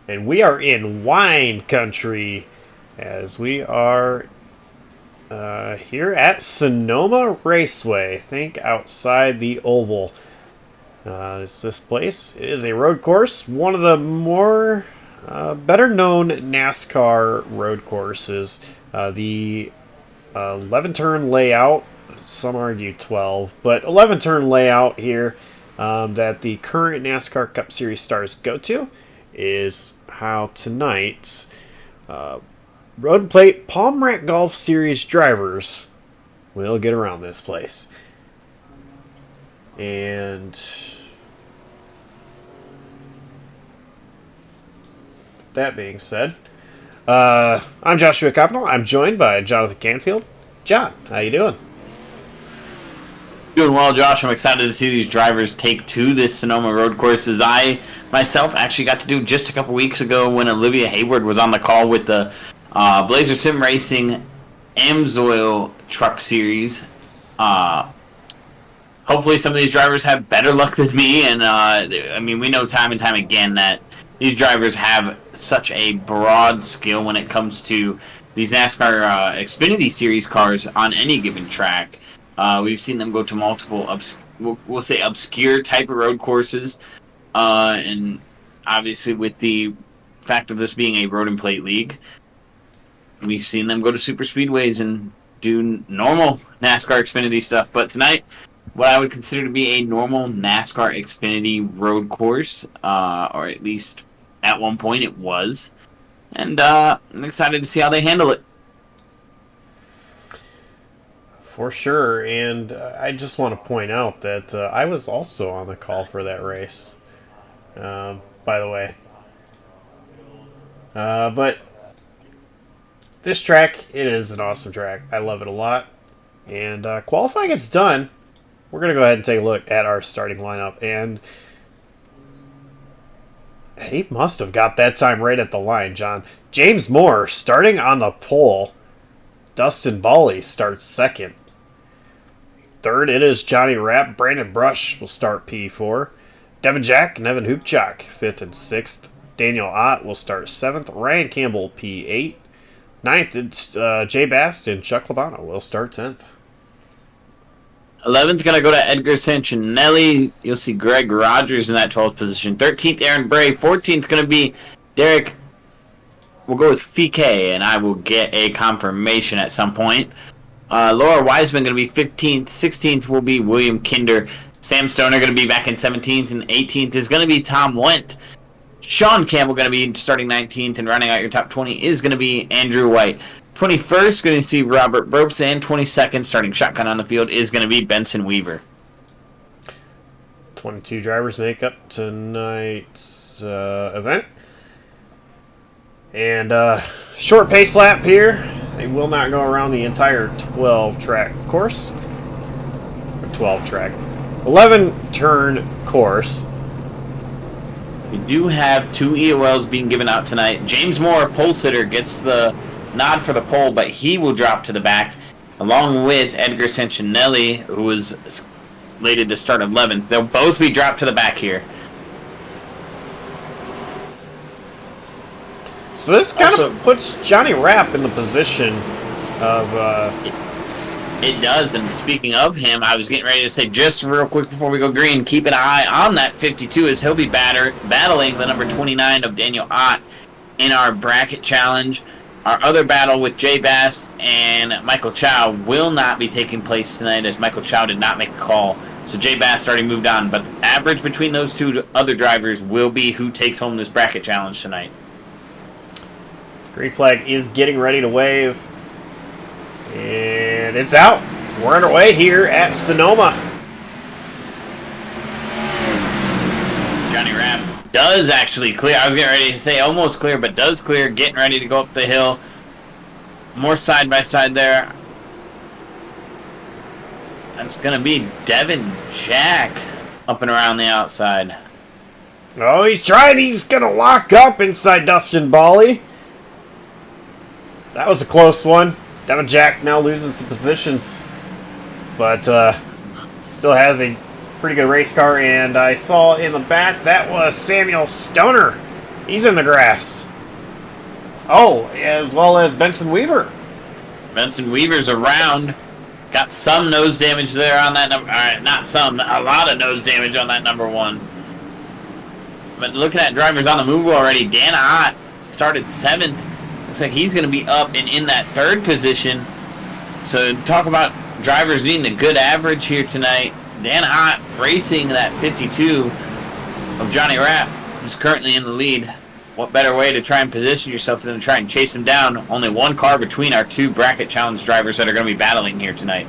And we are in wine country as we are here at Sonoma Raceway. Think outside the oval. Is this place? It is a road course, one of the more better known NASCAR road courses. The 11 turn layout, some argue 12, but 11 turn layout here that the current NASCAR Cup Series stars go to is how tonight's Road and Plate Palm Rack Golf Series drivers will get around this place. And that being said, I'm Joshua Copnell. I'm joined by Jonathan Canfield. John, how you doing? Doing well, Josh. I'm excited to see these drivers take to this Sonoma road course, as I myself actually got to do just a couple weeks ago when Olivia Hayward was on the call with the Blazer Sim Racing Amsoil Truck Series. Hopefully some of these drivers have better luck than me, and I mean, we know time and time again that these drivers have such a broad skill when it comes to these NASCAR Xfinity Series cars on any given track. We've seen them go to multiple, we'll say, obscure type of road courses. And obviously with the fact of this being a road and plate league, we've seen them go to super speedways and do normal NASCAR Xfinity stuff. But tonight, what I would consider to be a normal NASCAR Xfinity road course, or at least at one point it was. And I'm excited to see how they handle it. For sure, and I just want to point out that I was also on the call for that race, by the way. But this track, it is an awesome track. I love it a lot. And qualifying is done. We're going to go ahead and take a look at our starting lineup. And he must have got that time right at the line, John. James Moore starting on the pole. Dustin Bally starts second. Third, it is Johnny Rapp. Brandon Brush will start P4. Devin Jack and Evan Hoopchak, 5th and 6th. Daniel Ott will start 7th. Ryan Campbell, P8. 9th, it's Jay Bast and Chuck Labano will start 10th. 11th going to go to Edgar Sancinelli. You'll see Greg Rogers in that 12th position. 13th, Aaron Bray. 14th going to be Derek. We'll go with Fike, and I will get a confirmation at some point. Laura Wiseman going to be 15th. 16th will be William Kinder. Sam Stoner going to be back in 17th, and 18th is going to be Tom Wendt. Sean Campbell going to be starting 19th, and rounding out your top 20 is going to be Andrew White. 21st, going to see Robert Burbs, and 22nd, starting shotgun on the field, is going to be Benson Weaver. 22 drivers make up tonight's event. And short pace lap here. They will not go around the entire 12-track course. Or 12-track. 11-turn course. We do have 2 EOLs being given out tonight. James Moore, pole sitter, gets the nod for the pole, but he will drop to the back, along with Edgar Sancinelli, who was slated to start 11th. They'll both be dropped to the back here. So this kind of puts Johnny Rapp in the position of... It does, and speaking of him, I was getting ready to say, just real quick before we go green, keep an eye on that 52, as he'll be battling the number 29 of Daniel Ott in our bracket challenge. Our other battle with Jay Bass and Michael Chow will not be taking place tonight, as Michael Chow did not make the call. So Jay Bass already moved on, but the average between those two other drivers will be who takes home this bracket challenge tonight. Green flag is getting ready to wave. And it's out. We're underway here at Sonoma. Johnny Rapp does actually clear. I was getting ready to say almost clear, but does clear. Getting ready to go up the hill. More side by side there. That's going to be Devin Jack up and around the outside. Oh, he's trying. He's going to lock up inside Dustin Bally. That was a close one. Devin Jack now losing some positions, but still has a pretty good race car. And I saw in the back that was Samuel Stoner He's in the grass. Oh, as well as Benson Weaver. Benson Weaver's around. Got some nose damage there on that number. Not some, a lot of nose damage on that number 1. But looking at drivers on the move already, Dan Ott started 7th. Looks like he's going to be up and in that 3rd position. So talk about drivers needing a good average here tonight. Dan Ott racing that 52 of Johnny Rapp, who's currently in the lead. What better way to try and position yourself than to try and chase him down? Only one car between our 2 bracket challenge drivers that are going to be battling here tonight.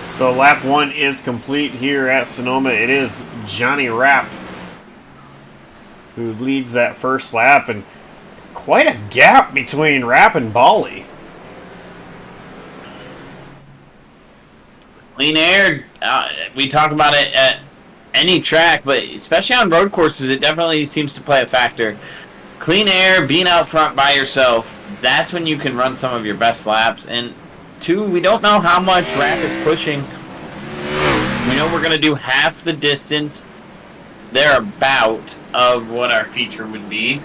So lap 1 is complete here at Sonoma. It is Johnny Rapp who leads that first lap, and quite a gap between Rapp and Bali. Clean air, we talk about it at any track, but especially on road courses, it definitely seems to play a factor. Clean air, being out front by yourself, that's when you can run some of your best laps. And 2, we don't know how much Rapp is pushing. We know we're going to do half the distance thereabout of what our feature would be.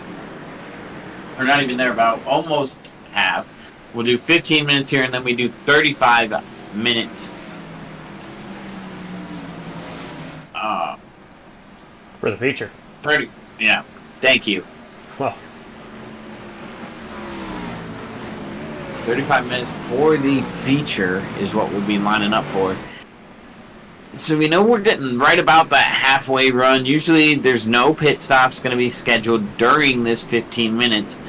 Or not even thereabout, almost half. We'll do 15 minutes here, and then we do 35 minutes. For the feature. Yeah. Thank you. Well, 35 minutes for the feature is what we'll be lining up for. So we know we're getting right about that halfway run. Usually there's no pit stops going to be scheduled during this 15 minutes.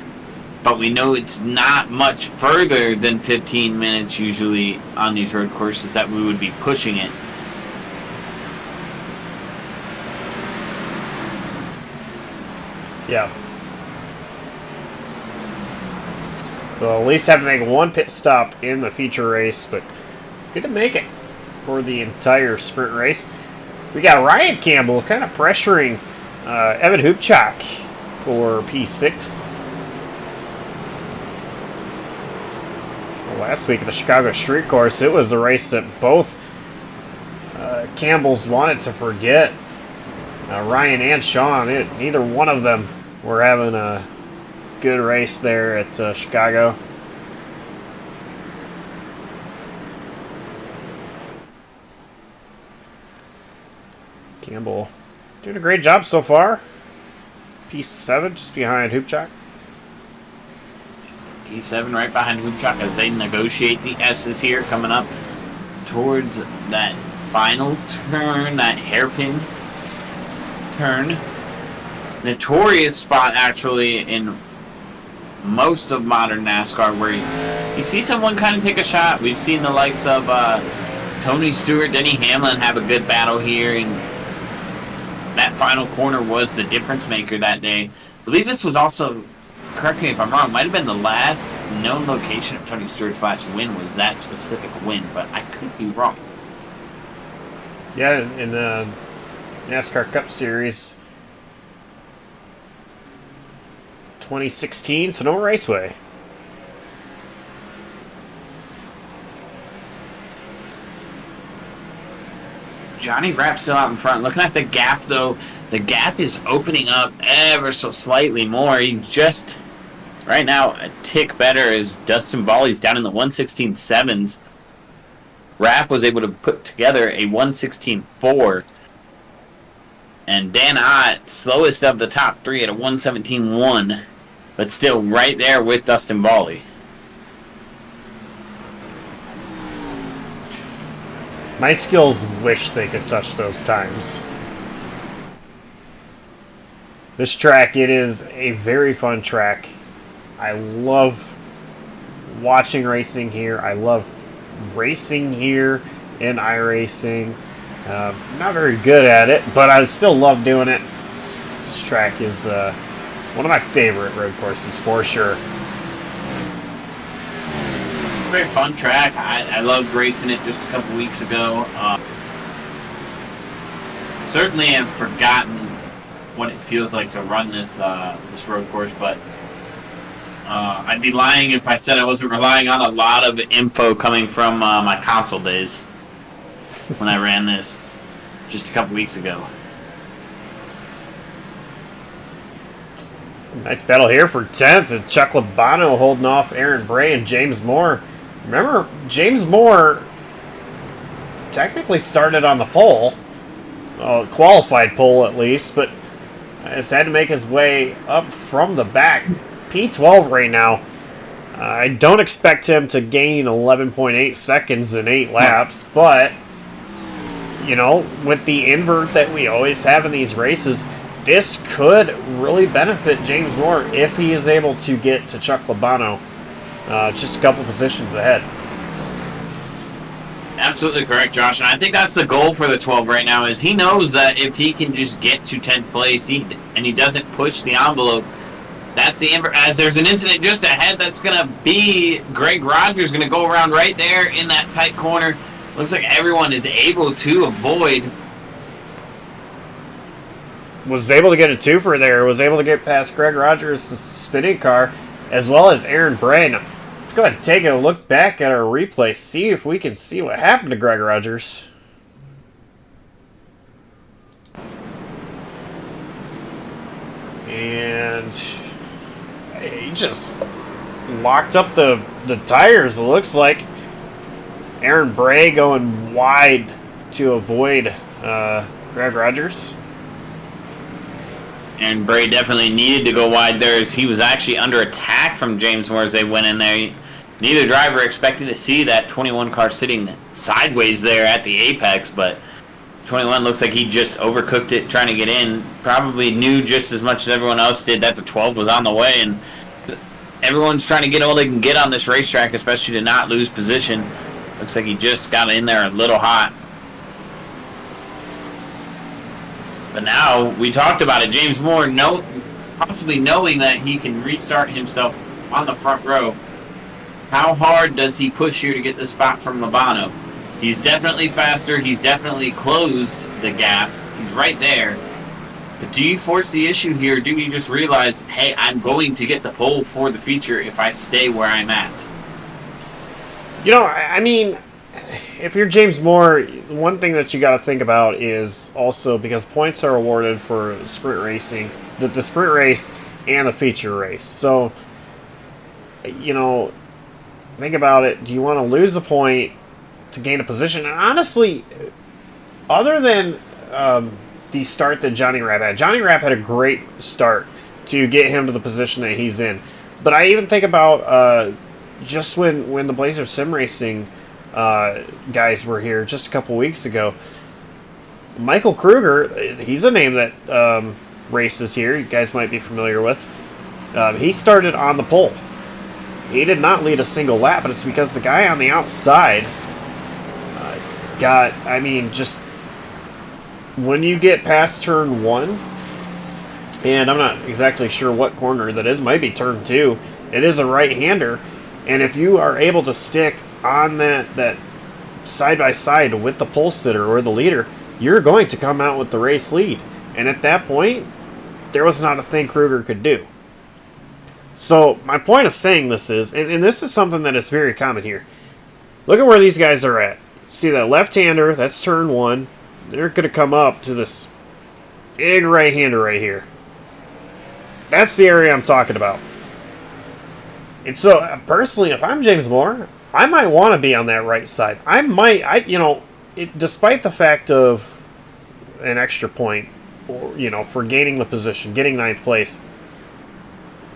But we know it's not much further than 15 minutes usually on these road courses that we would be pushing it. yeah. Well, at least have to make 1 pit stop in the feature race, but good to make it for the entire sprint race. We got Ryan Campbell kind of pressuring Evan Hoopchak for P6. Last week at the Chicago Street Course, it was a race that both Campbells wanted to forget. Ryan and Sean, neither one of them were having a good race there at Chicago. Campbell doing a great job so far. P7 just behind Hoopchak. P7 right behind Hoopchak as they negotiate the S's here, coming up towards that final turn, that hairpin turn. Notorious spot actually in most of modern NASCAR where you see someone kind of take a shot. We've seen the likes of Tony Stewart, Denny Hamlin have a good battle here, and that final corner was the difference maker that day. I believe this was also, correct me if I'm wrong, might have been the last known location of Tony Stewart's last win was that specific win, but I could be wrong. Yeah, in the NASCAR Cup Series 2016 Sonoma Raceway. Johnny Rapp still out in front. Looking at the gap, though, the gap is opening up ever so slightly more. He's just, right now, a tick better as Dustin Balley's down in the 1:16.7s. Rapp was able to put together a 1:16.4. And Dan Ott, slowest of the top 3 at a 1:17.1. But still right there with Dustin Balley. My skills wish they could touch those times. This track, it is a very fun track. I love watching racing here. I love racing here in iRacing. Not very good at it, but I still love doing it. This track is one of my favorite road courses for sure. Very fun track. I loved racing it just a couple weeks ago. Certainly have forgotten what it feels like to run this this road course, but I'd be lying if I said I wasn't relying on a lot of info coming from my console days. when I ran this just a couple weeks ago. Nice battle here for 10th. And Chuck Labano holding off Aaron Bray and James Moore. Remember, James Moore technically started on the pole. Qualified pole at least, but has had to make his way up from the back. P12 right now. I don't expect him to gain 11.8 seconds in 8 laps, but, you know, with the invert that we always have in these races, this could really benefit James Moore if he is able to get to Chuck Labano just a couple positions ahead. Absolutely correct, Josh. And I think that's the goal for the 12 right now is he knows that if he can just get to 10th place and he doesn't push the envelope, that's the as there's an incident just ahead that's going to be Greg Rogers going to go around right there in that tight corner. Looks like everyone is able to avoid. Was able to get a twofer there. Was able to get past Greg Rogers' spinning car as well as Aaron Bray. Now, let's go ahead and take a look back at our replay. See if we can see what happened to Greg Rogers. And he just locked up the tires, it looks like. Aaron Bray going wide to avoid Greg Rogers. And Bray definitely needed to go wide there as he was actually under attack from James Moore as they went in there. Neither driver expected to see that 21 car sitting sideways there at the apex, but 21 looks like he just overcooked it trying to get in. Probably knew just as much as everyone else did that the 12 was on the way, and everyone's trying to get all they can get on this racetrack, especially to not lose position. Looks like he just got in there a little hot. But now, we talked about it, James Moore possibly knowing that he can restart himself on the front row. How hard does he push here to get the spot from Labano? He's definitely faster. He's definitely closed the gap. He's right there. But do you force the issue here? Do you just realize, hey, I'm going to get the pole for the feature if I stay where I'm at? You know, I mean, if you're James Moore, one thing that you got to think about is also because points are awarded for sprint racing, the sprint race and the feature race. So, you know, think about it. Do you want to lose a point to gain a position? And honestly, other than the start that Johnny Rapp had a great start to get him to the position that he's in. But I even think about just when the Blazer Sim Racing guys were here just a couple weeks ago. Michael Kruger, he's a name that races here. You guys might be familiar with. He started on the pole. He did not lead a single lap, but it's because the guy on the outside just when you get past turn 1, and I'm not exactly sure what corner that is, might be turn 2, it is a right-hander, and if you are able to stick on that side-by-side with the pole sitter or the leader, you're going to come out with the race lead. And at that point, there was not a thing Kruger could do. So my point of saying this is, and this is something that is very common here, look at where these guys are at. See that left-hander, that's turn 1. They're going to come up to this big right-hander right here. That's the area I'm talking about. And so, personally, if I'm James Moore, I might want to be on that right side. Despite the fact of an extra point, or for gaining the position, getting 9th place,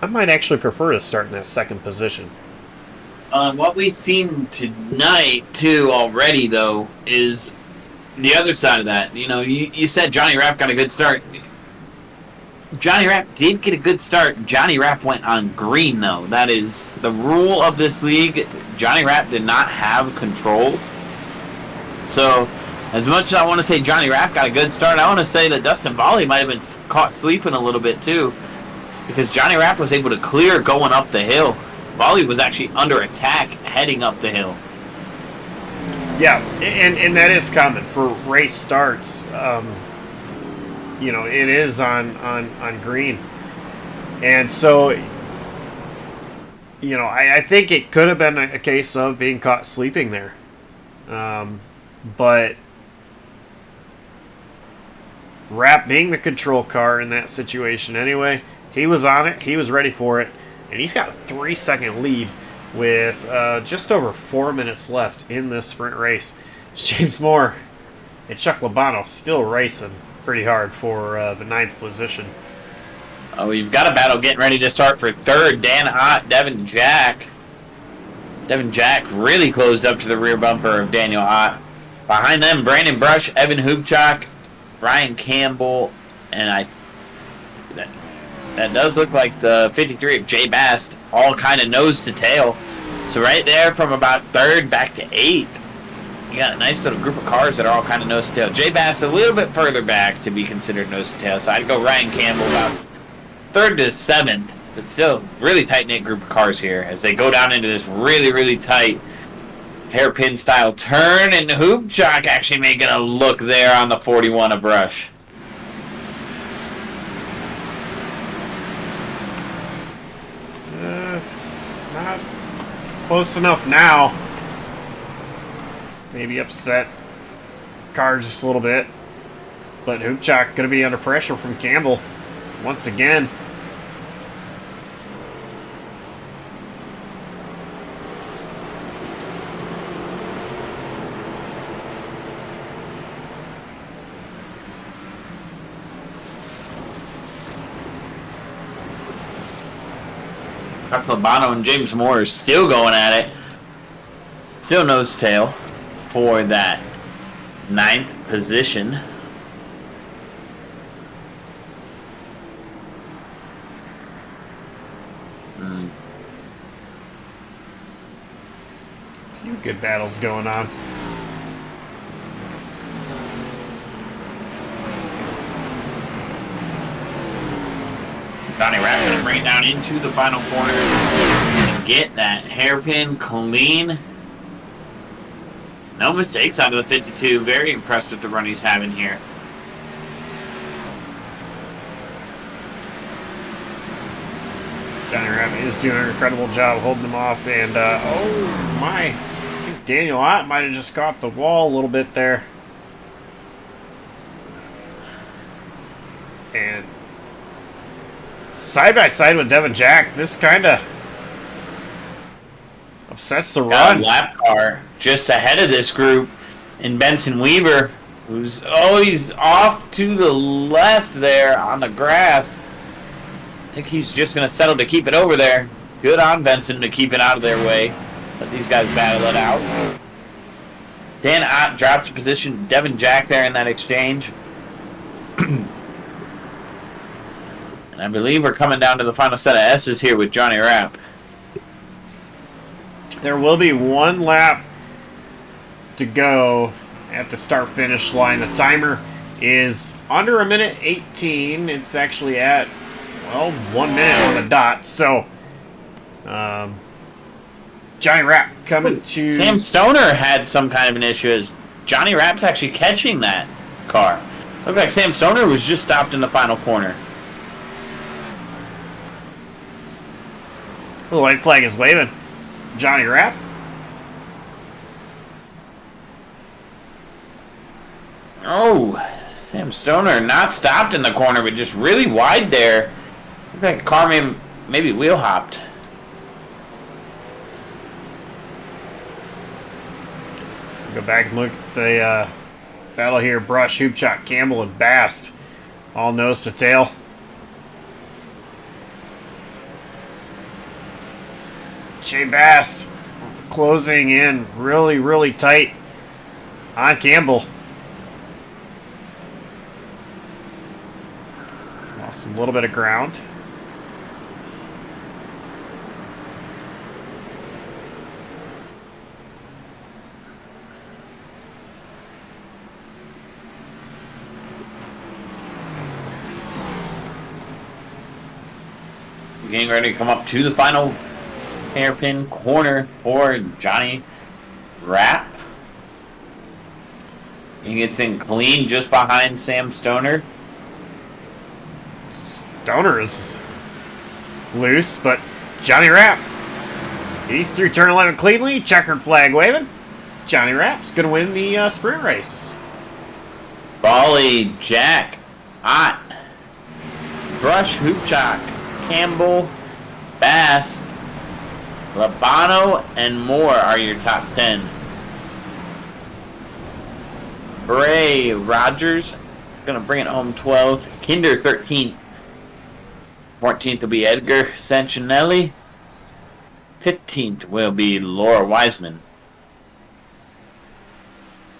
I might actually prefer to start in that second position. What we've seen tonight, too, already, though, is the other side of that. You said Johnny Rapp got a good start. Johnny Rapp did get a good start. Johnny Rapp went on green, though. That is the rule of this league. Johnny Rapp did not have control. So, as much as I want to say Johnny Rapp got a good start, I want to say that Dustin Volley might have been caught sleeping a little bit, too. Because Johnny Rapp was able to clear going up the hill. Volley was actually under attack heading up the hill. Yeah, and that is common for race starts. It is on green. And so, I think it could have been a case of being caught sleeping there. But Rapp being the control car in that situation anyway. He was on it. He was ready for it. And he's got a 3-second lead with just over 4 minutes left in this sprint race. James Moore and Chuck Labano still racing pretty hard for the 9th position. Oh, we've got a battle getting ready to start for 3rd. Dan Ott, Devin Jack. Devin Jack really closed up to the rear bumper of Daniel Ott. Behind them, Brandon Brush, Evan Hubchak, Brian Campbell, and that does look like the 53 of Jay Bast, all kind of nose to tail. So right there from about 3rd back to 8th, you got a nice little group of cars that are all kind of nose to tail. Jay Bast a little bit further back to be considered nose to tail, so I'd go Ryan Campbell about 3rd to 7th, but still really tight-knit group of cars here as they go down into this really, really tight hairpin style turn, and Hubchak actually making a look there on the 41 of Brush. Not close enough now. Maybe upset car just a little bit. But Hubchak going to be under pressure from Campbell once again. Chuck Labano and James Moore are still going at it. Still nose tail for that 9th position. Few good battles going on. Johnny Rapp going to bring it down into the final corner and get that hairpin clean. No mistakes out of the 52. Very impressed with the run he's having here. Johnny Rapp is doing an incredible job holding them off. And, oh my, I think Daniel Ott might have just caught the wall a little bit there. And side by side with Devin Jack, this kind of upsets the Got run. a lap car just ahead of this group in Benson Weaver, who's always off to the left there on the grass. I think he's just going to settle to keep it over there. Good on Benson to keep it out of their way. Let these guys battle it out. Dan Ott drops position. Devin Jack there in that exchange. And I believe we're coming down to the final set of S's here with Johnny Rapp. There will be one lap to go at the start-finish line. The timer is under 1:18. It's actually at, well, 1 minute on the dot. So, Johnny Rapp coming to... Sam Stoner had some kind of an issue as Johnny Rapp's actually catching that car. Looked like Sam Stoner was just stopped in the final corner. The white flag is waving. Johnny Rapp. Oh, Sam Stoner not stopped in the corner, but just really wide there. Looked like the car maybe wheel hopped. Go back and look at the battle here. Brush, Hubchak, Campbell, and Bast. All nose to tail. Jay Bast closing in really, really tight on Campbell. Lost a little bit of ground. Getting ready to come up to the final hairpin corner for Johnny Rapp. He gets in clean just behind Sam Stoner. Stoner is loose, but Johnny Rapp, he's through turn 11 cleanly. Checkered flag waving. Johnny Rapp's going to win the sprint race. Bali Jack Ott, Brush, Hoopchak, Campbell, Bast, Labano, and Moore are your top 10. Bray, Rogers, going to bring it home 12th. Kinder, 13th. 14th will be Edgar Sancinelli. 15th will be Laura Wiseman.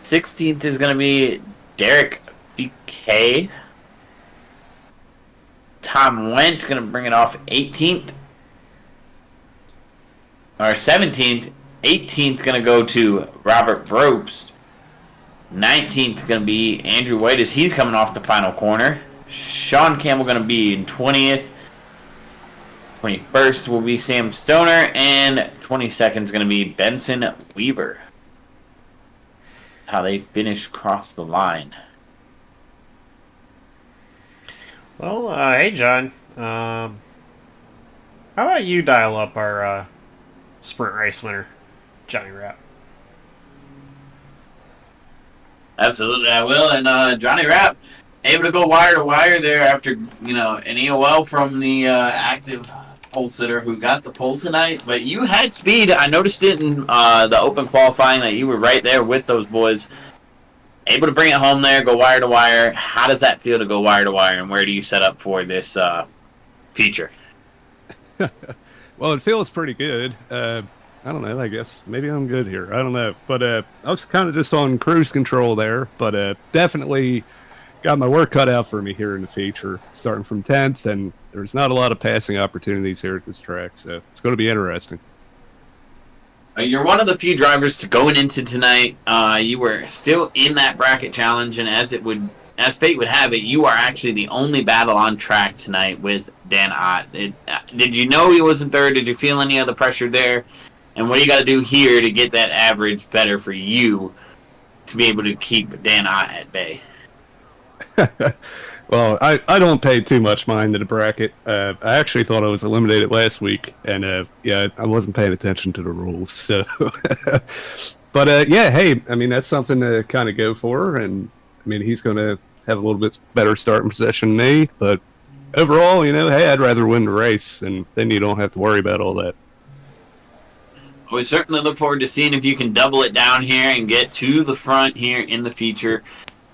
16th is going to be Derek BK. Tom Wendt going to bring it off 18th. Or 17th. 18th going to go to Robert Probst. 19th going to be Andrew White as he's coming off the final corner. Sean Campbell going to be in 20th. 21st will be Sam Stoner. And 22nd is going to be Benson Weaver. How they finish across the line. Well, hey, John. How about you dial up our sprint race winner, Johnny Rapp? Absolutely, I will. And Johnny Rapp able to go wire to wire there after an EOL from the active pole sitter who got the pole tonight. But you had speed. I noticed it in the open qualifying that you were right there with those boys. Able to bring it home there, go wire to wire. How does that feel to go wire to wire, and where do you set up for this feature? Well, it feels pretty good. I don't know. I guess maybe I'm good here. I don't know. But I was kind of just on cruise control there. But definitely got my work cut out for me here in the feature, starting from 10th. And there's not a lot of passing opportunities here at this track. So it's going to be interesting. You're one of the few drivers to going into tonight. You were still in that bracket challenge, and as fate would have it, you are actually the only battle on track tonight with Dan Ott. Did you know he was in third? Did you feel any other pressure there? And what do you got to do here to get that average better for you to be able to keep Dan Ott at bay? Well, I don't pay too much mind to the bracket. I actually thought I was eliminated last week, and yeah, I wasn't paying attention to the rules. So, but yeah, hey, I mean that's something to kind of go for, and I mean he's going to have a little bit better starting position than me. But overall, hey, I'd rather win the race, and then you don't have to worry about all that. We certainly look forward to seeing if you can double it down here and get to the front here in the feature.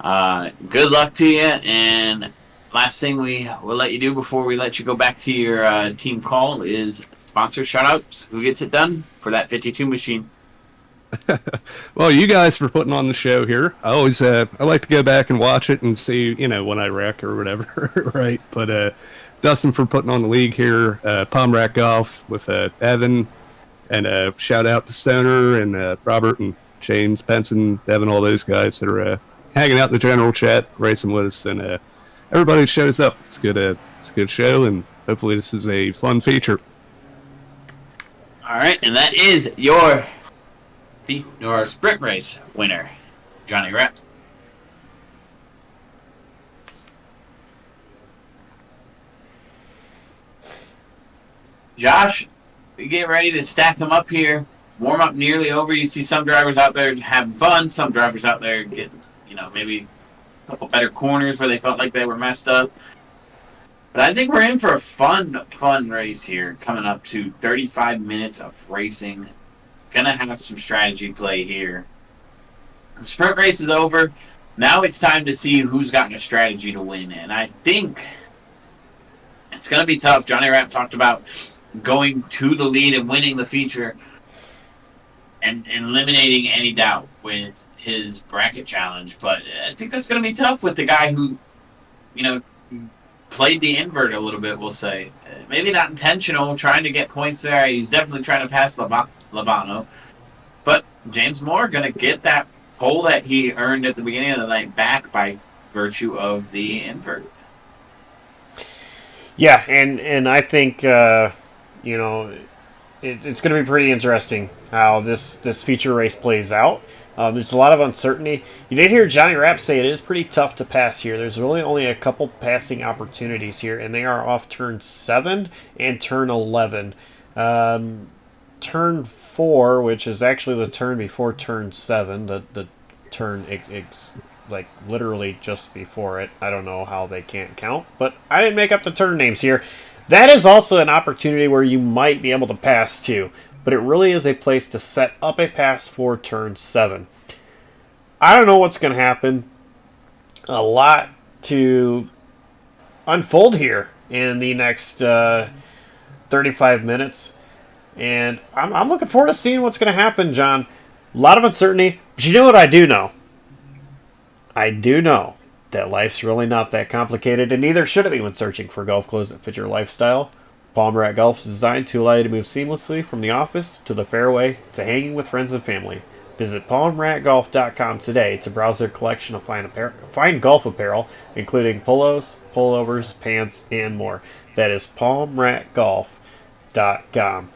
Good luck to you, and last thing we will let you do before we let you go back to your team call is sponsor shoutouts. Who gets it done for that 52 machine? Well, you guys for putting on the show here. I always I like to go back and watch it and see when I wreck or whatever, right? But Dustin for putting on the league here. Palm Rack Golf with Evan, and shout out to Stoner and Robert and James, Benson, Devin, all those guys that are hanging out in the general chat, racing with us, and everybody shows up. It's good. It's a good show, and hopefully this is a fun feature. All right, and that is your sprint race winner, Johnny Rapp. Josh, we get ready to stack them up here. Warm up nearly over. You see some drivers out there having fun. Some drivers out there getting, maybe a couple better corners where they felt like they were messed up. But I think we're in for a fun race here coming up to 35 minutes of racing. Gonna have some strategy play here. The sprint race is over. Now it's time to see who's gotten a strategy to win. And I think it's gonna be tough. Johnny Rapp talked about going to the lead and winning the feature and eliminating any doubt with his bracket challenge. But I think that's going to be tough with the guy who, played the invert a little bit, we'll say. Maybe not intentional, trying to get points there. He's definitely trying to pass Labano. But James Moore going to get that pole that he earned at the beginning of the night back by virtue of the invert. Yeah, and I think, it's going to be pretty interesting how this feature race plays out. There's a lot of uncertainty. You did hear Johnny Rapp say it is pretty tough to pass here. There's really only a couple passing opportunities here, and they are off turn 7 and turn 11. Turn 4, which is actually the turn before turn 7, the turn like literally just before it. I don't know how they can't count, but I didn't make up the turn names here. That is also an opportunity where you might be able to pass too, but it really is a place to set up a pass for turn 7. I don't know what's going to happen. A lot to unfold here in the next 35 minutes. And I'm looking forward to seeing what's going to happen, John. A lot of uncertainty. But you know what I do know? I do know that life's really not that complicated, and neither should it be when searching for golf clothes that fit your lifestyle. Palm Rat Golf is designed to allow you to move seamlessly from the office to the fairway to hanging with friends and family. Visit palmratgolf.com today to browse their collection of fine golf apparel, including polos, pullovers, pants, and more. That is palmratgolf.com.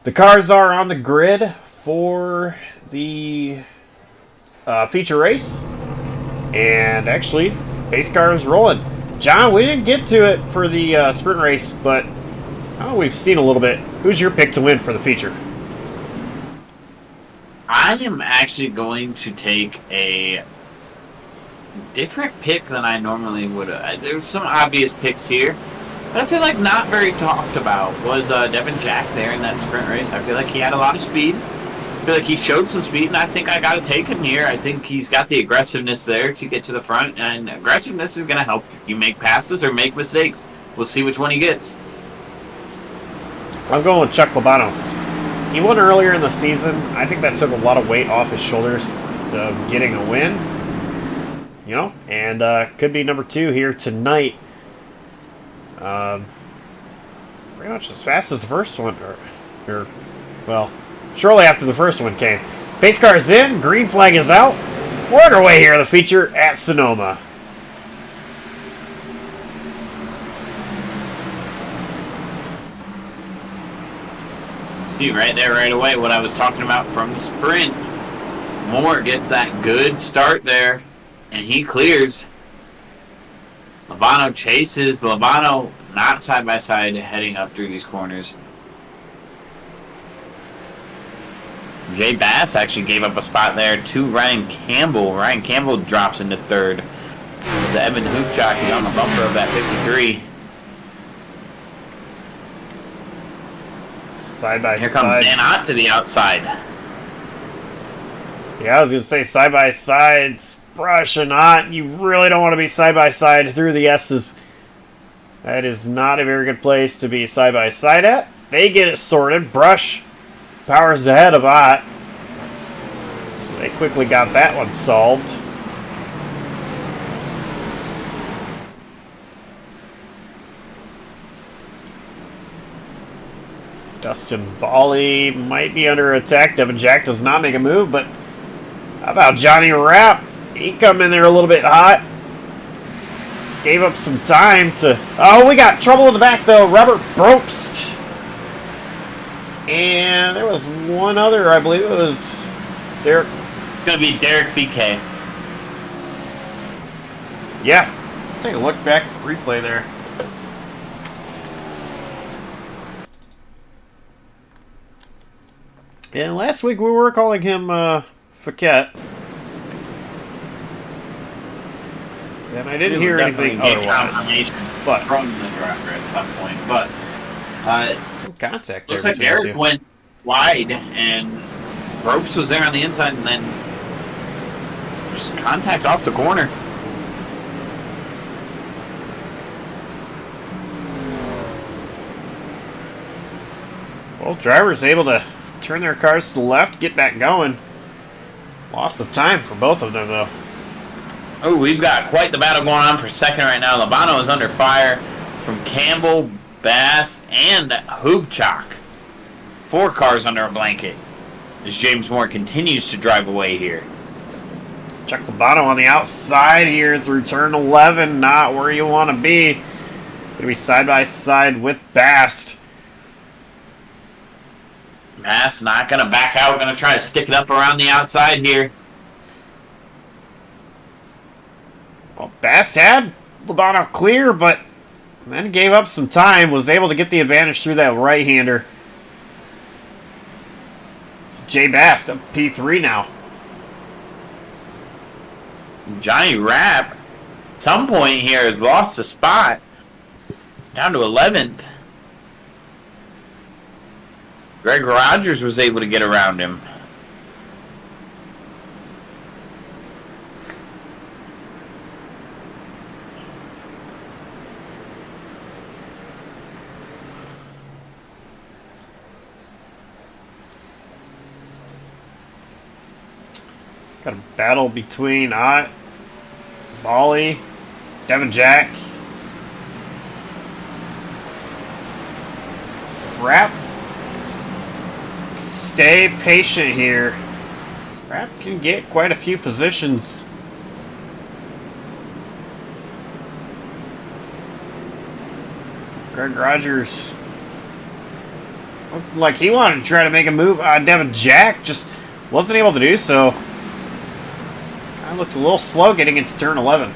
The cars are on the grid for the feature race. And actually, pace car is rolling. John, we didn't get to it for the sprint race, but we've seen a little bit. Who's your pick to win for the feature? I am actually going to take a different pick than I normally would. There's some obvious picks here, but I feel like not very talked about was Devin Jack there in that sprint race. I feel like he had a lot of speed. I feel like he showed some speed, and I think I got to take him here. I think he's got the aggressiveness there to get to the front, and aggressiveness is going to help you make passes or make mistakes. We'll see which one he gets. I'm going with Chuck Labano. He won earlier in the season. I think that took a lot of weight off his shoulders of getting a win. You know, and could be number 2 here tonight. Pretty much as fast as the first one, or well, shortly after the first one came. Pace car is in, green flag is out. We're underway here, the feature at Sonoma. See right there, right away, what I was talking about from the sprint. Moore gets that good start there, and he clears. Labano chases. Labano not side by side heading up through these corners. Jay Bass actually gave up a spot there to Ryan Campbell. Ryan Campbell drops into 3rd. As Evan Hoopchak is on the bumper of that 53. Side by Here comes side. Dan Ott to the outside. Yeah, I was going to say side by side, Brush and Ott. You really don't want to be side by side through the S's. That is not a very good place to be side by side at. They get it sorted. Brush powers ahead of Ott. So they quickly got that one solved. Dustin Bally might be under attack. Devin Jack does not make a move, but how about Johnny Rapp? He come in there a little bit hot. Gave up some time to... Oh, we got trouble in the back, though. Robert Brobst. And there was one other, I believe it was Derek. It's going to be Derek VK. Yeah. Take a look back at the replay there. And last week we were calling him Fouquet. And I didn't hear anything otherwise. But from the driver at some point. But some contact there. Looks like Derek went wide, and Ropes was there on the inside, and then just contact off the corner. Well, drivers able to turn their cars to the left, get back going. Loss of time for both of them, though. Oh, we've got quite the battle going on for second right now. Labano is under fire from Campbell, Bass, and Hoopchak. 4 cars under a blanket as James Moore continues to drive away here. Chuck Labano on the outside here through turn 11. Not where you want to be. Going to be side by side with Bast. Bass not going to back out. Going to try to stick it up around the outside here. Well, Bast had Labano clear, but then gave up some time. Was able to get the advantage through that right-hander. So Jay Bast up P3 now. Johnny Rapp, at some point here, has lost a spot. Down to 11th. Greg Rogers was able to get around him. Got a battle between Ott, Bolly, Devin Jack. Rapp, stay patient here. Rapp can get quite a few positions. Greg Rogers looked like he wanted to try to make a move on Devin Jack, just wasn't able to do so. I looked a little slow getting into turn 11.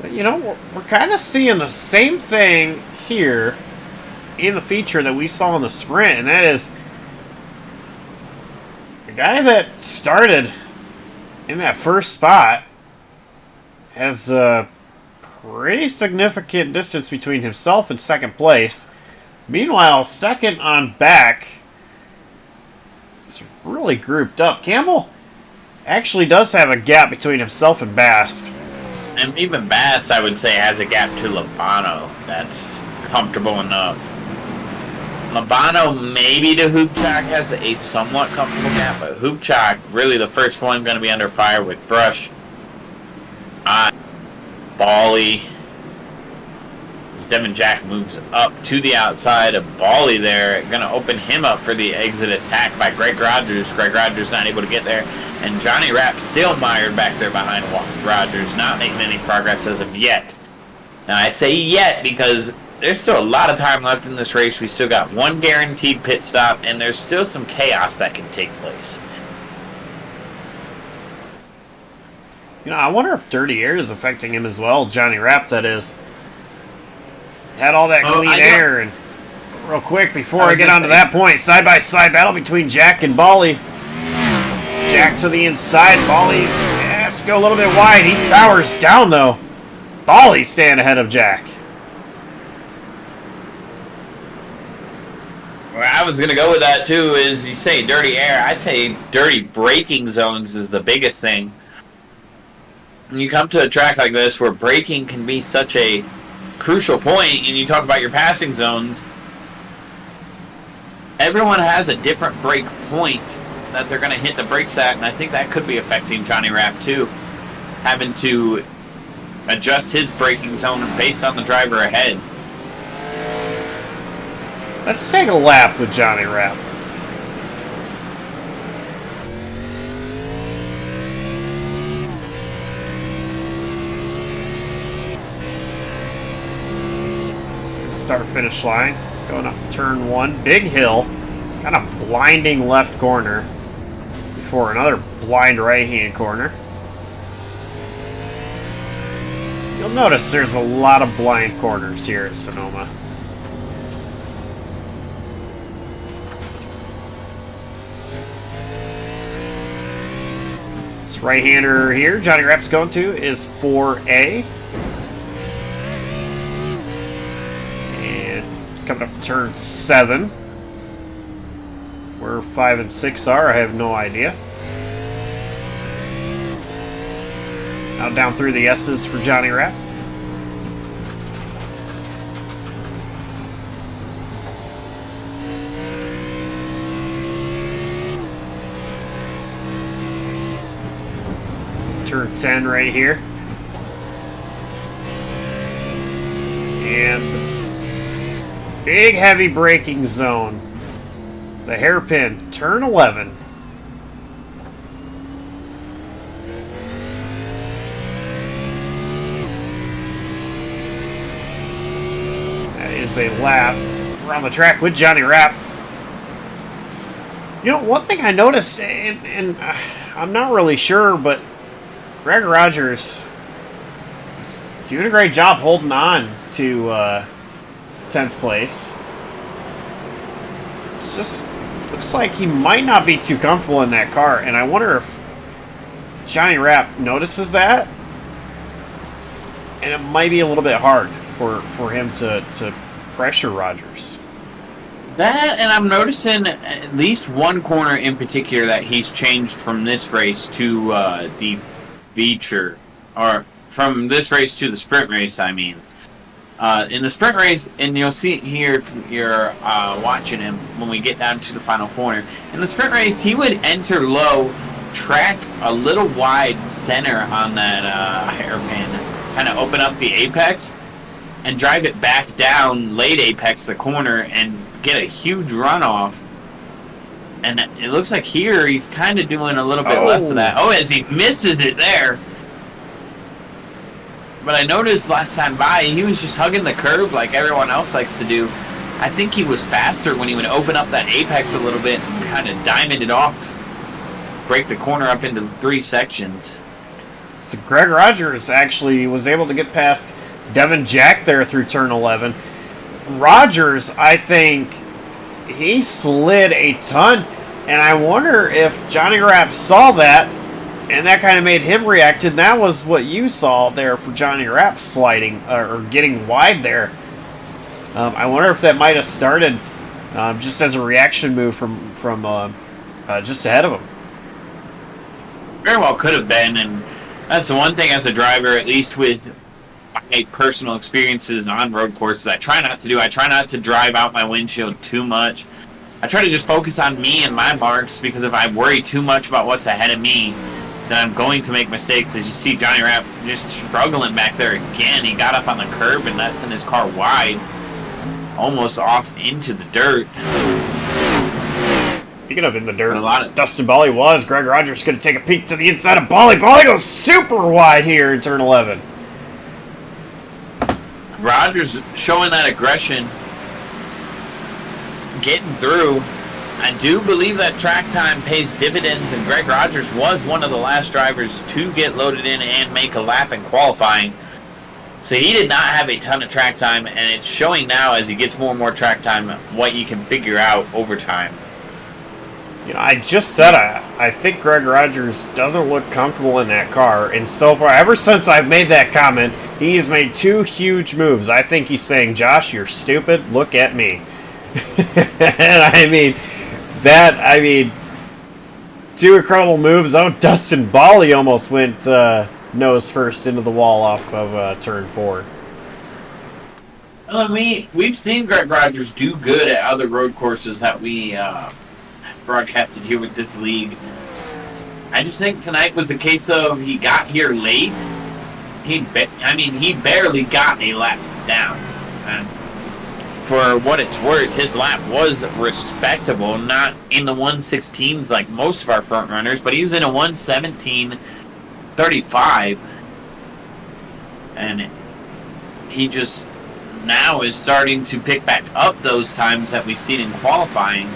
But you know, we're kind of seeing the same thing here in the feature that we saw in the sprint, and that is the guy that started in that first spot has a pretty significant distance between himself and second place. Meanwhile, second on back is really grouped up. Campbell actually does have a gap between himself and Bast. And even Bast, I would say, has a gap to Labano. That's comfortable enough. Labano, maybe to Hoopchak, has a somewhat comfortable gap, but Hoopchak, really the first one going to be under fire with Brush. Bolly. As Devin Jack moves up to the outside of Bolly there, going to open him up for the exit attack by Greg Rogers. Greg Rogers not able to get there, and Johnny Rapp still mired back there behind Rogers, not making any progress as of yet. Now I say yet because there's still a lot of time left in this race. We still got one guaranteed pit stop, and there's still some chaos that can take place. You know, I wonder if dirty air is affecting him as well. Johnny Rapp, that is. Had all that clean air, and real quick before I get on to that point, side-by-side battle between Jack and Bolly. Jack to the inside, Bolly has to go a little bit wide. He powers down, though. Bolly staying ahead of Jack. Where I was going to go with that, too, is you say dirty air. I say dirty braking zones is the biggest thing. When you come to a track like this where braking can be such a crucial point, and you talk about your passing zones, everyone has a different brake point that they're going to hit the brakes at, and I think that could be affecting Johnny Rapp, too. Having to adjust his braking zone based on the driver ahead. Let's take a lap with Johnny Rapp. Start finish line. Going up turn 1. Big hill. Kind of blinding left corner. Before another blind right hand corner. You'll notice there's a lot of blind corners here at Sonoma. Right-hander here, Johnny Rapp's going to is 4A. And coming up to turn 7. Where 5 and 6 are, I have no idea. Now down through the S's for Johnny Rapp. Turn 10 right here. And big heavy braking zone. The hairpin, turn 11. That is a lap around the track with Johnny Rapp. You know, one thing I noticed, and I'm not really sure, but Greg Rogers is doing a great job holding on to 10th place. It just looks like he might not be too comfortable in that car, and I wonder if Johnny Rapp notices that, and it might be a little bit hard for him to pressure Rogers. That, and I'm noticing at least one corner in particular that he's changed from this race to the feature, or from this race to the sprint race, I mean. In the sprint race, and you'll see it here if you're watching him when we get down to the final corner. In the sprint race, he would enter low, track a little wide center on that hairpin, kind of open up the apex, and drive it back down late apex the corner and get a huge runoff. And it looks like here he's kind of doing a little bit less of that. Oh, as he misses it there. But I noticed last time by, he was just hugging the curb like everyone else likes to do. I think he was faster when he would open up that apex a little bit and kind of diamond it off. Break the corner up into 3 sections. So Greg Rogers actually was able to get past Devin Jack there through turn 11. Rogers, I think, he slid a ton, and I wonder if Johnny Rapp saw that, and that kind of made him react, and that was what you saw there for Johnny Rapp sliding, or getting wide there. I wonder if that might have started just as a reaction move from just ahead of him. Very well could have been, and that's the one thing as a driver, at least with my personal experiences on road courses, I try not to do. I try not to drive out my windshield too much. I try to just focus on me and my marks, because if I worry too much about what's ahead of me, then I'm going to make mistakes. As you see Johnny Rapp just struggling back there again. He got up on the curb and that sent his car wide, almost off into the dirt. Speaking of in the dirt, Dustin Bally was. Greg Rogers going to take a peek to the inside of Bally. Bally goes super wide here in turn 11. Rogers showing that aggression, getting through. I do believe that track time pays dividends, and Greg Rogers was one of the last drivers to get loaded in and make a lap in qualifying. So he did not have a ton of track time, and it's showing now as he gets more and more track time what you can figure out over time. You know, I just said I think Greg Rogers doesn't look comfortable in that car, and so far, ever since I've made that comment, he's made 2 huge moves. I think he's saying, Josh, you're stupid, look at me. And I mean, 2 incredible moves. Oh, Dustin Bally almost went nose first into the wall off of turn 4. Well, we've seen Greg Rogers do good at other road courses that we broadcasted here with this league. I just think tonight was a case of he got here late. He barely got a lap down. For what it's worth, his lap was respectable, not in the 116s like most of our front runners, but he was in a 117.35, and he just now is starting to pick back up those times that we've seen in qualifying.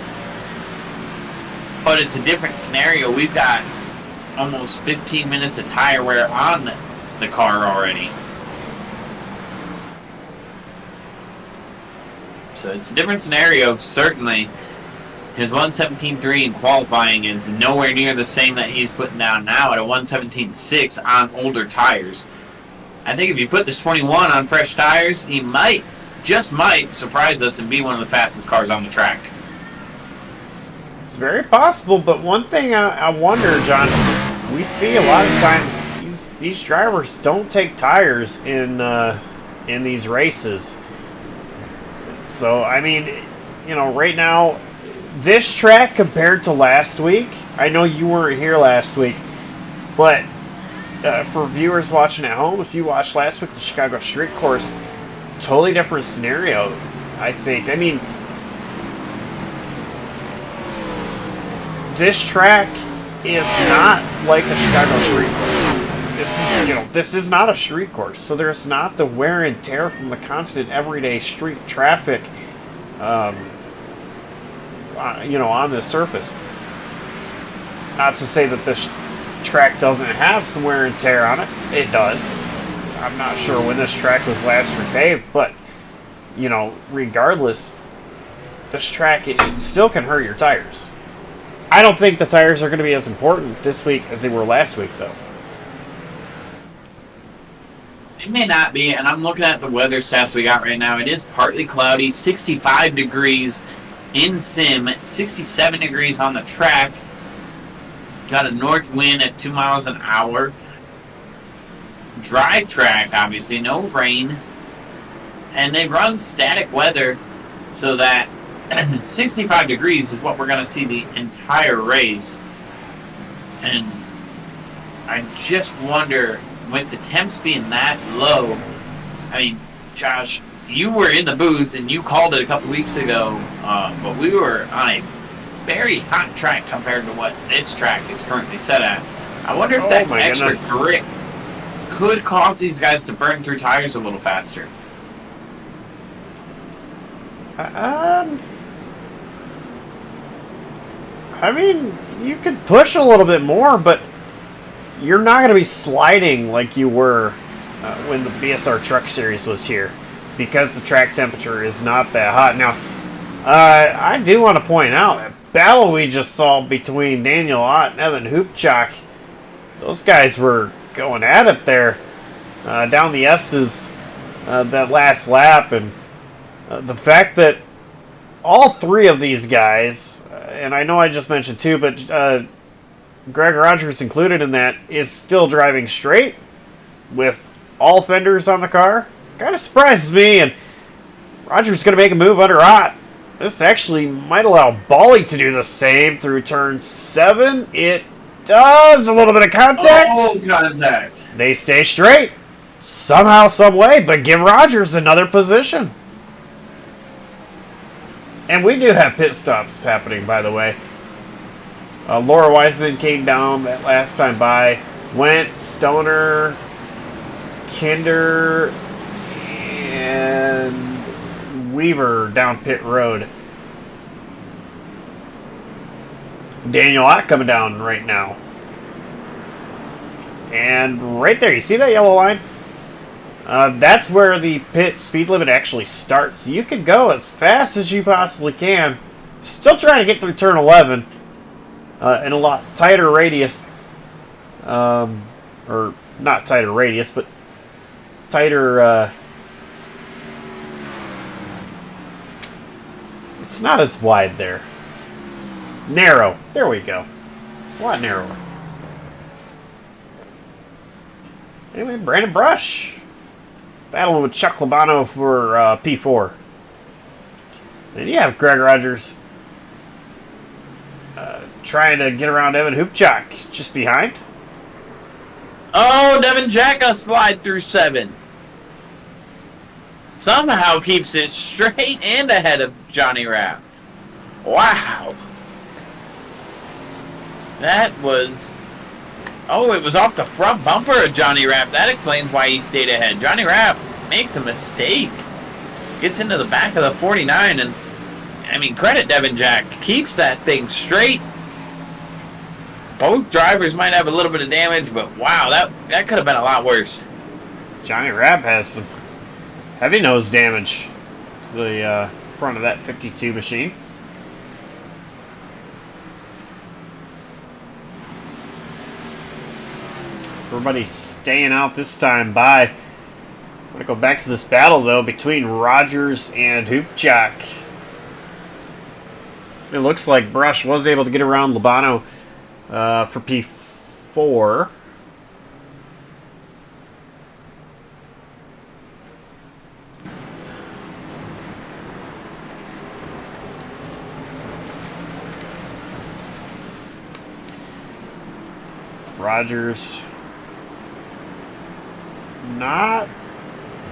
But it's a different scenario. We've got almost 15 minutes of tire wear on the car already. So it's a different scenario, certainly. His 117.3 in qualifying is nowhere near the same that he's putting down now at a 117.6 on older tires. I think if you put this 21 on fresh tires, he might, just might, surprise us and be one of the fastest cars on the track. It's very possible, but one thing I wonder, John, we see a lot of times these drivers don't take tires in these races. So, I mean, you know, right now, this track compared to last week, I know you weren't here last week, but for viewers watching at home, if you watched last week, the Chicago Street Course, totally different scenario, I think. I mean, this track is not like a Chicago Street Course. This is not a street course, so there's not the wear and tear from the constant everyday street traffic, on the surface. Not to say that track doesn't have some wear and tear on it. It does. I'm not sure when this track was last repaved, but, you know, regardless, this track, it still can hurt your tires. I don't think the tires are going to be as important this week as they were last week, though. It may not be, and I'm looking at the weather stats we got right now. It is partly cloudy, 65 degrees in sim, 67 degrees on the track. Got a north wind at 2 miles an hour. Dry track, obviously, no rain. And they run static weather so that 65 degrees is what we're going to see the entire race. And I just wonder, with the temps being that low, I mean, Josh, you were in the booth and you called it a couple weeks ago, but we were on a very hot track compared to what this track is currently set at. I wonder if that extra grip could cause these guys to burn through tires a little faster. I mean, you could push a little bit more, but you're not going to be sliding like you were when the BSR Truck Series was here, because the track temperature is not that hot. Now, I do want to point out that battle we just saw between Daniel Ott and Evan Hoopchak. Those guys were going at it there down the S's that last lap, and the fact that all three of these guys, and I know I just mentioned two, but Greg Rogers included in that, is still driving straight with all fenders on the car, kind of surprises me. And Rogers is going to make a move under Ott. This actually might allow Bali to do the same through turn 7. It does. A little bit of contact. Oh, contact. They stay straight somehow, some way, but give Rogers another position. And we do have pit stops happening, by the way. Laura Wiseman came down that last time by. Went, Stoner, Kinder, and Weaver down pit road. Daniel Ott coming down right now. And right there, you see that yellow line? That's where the pit speed limit actually starts. You can go as fast as you possibly can. Still trying to get through turn 11 in a lot tighter radius. Or not tighter radius, but tighter... it's not as wide there. Narrow. There we go. It's a lot narrower. Anyway, Brandon Brush battling with Chuck Labano for P4. And you have Greg Rogers trying to get around Evan Hoopchak just behind. Oh, Devin Jacka slide through 7. Somehow keeps it straight and ahead of Johnny Rapp. Wow. That was... Oh, it was off the front bumper of Johnny Rapp. That explains why he stayed ahead. Johnny Rapp makes a mistake. Gets into the back of the 49, and, I mean, credit Devin Jack. Keeps that thing straight. Both drivers might have a little bit of damage, but wow, that could have been a lot worse. Johnny Rapp has some heavy nose damage to the front of that 52 machine. Everybody's staying out this time by. I'm going to go back to this battle, though, between Rogers and Hoopchak. It looks like Brush was able to get around Labano for P4. Rogers not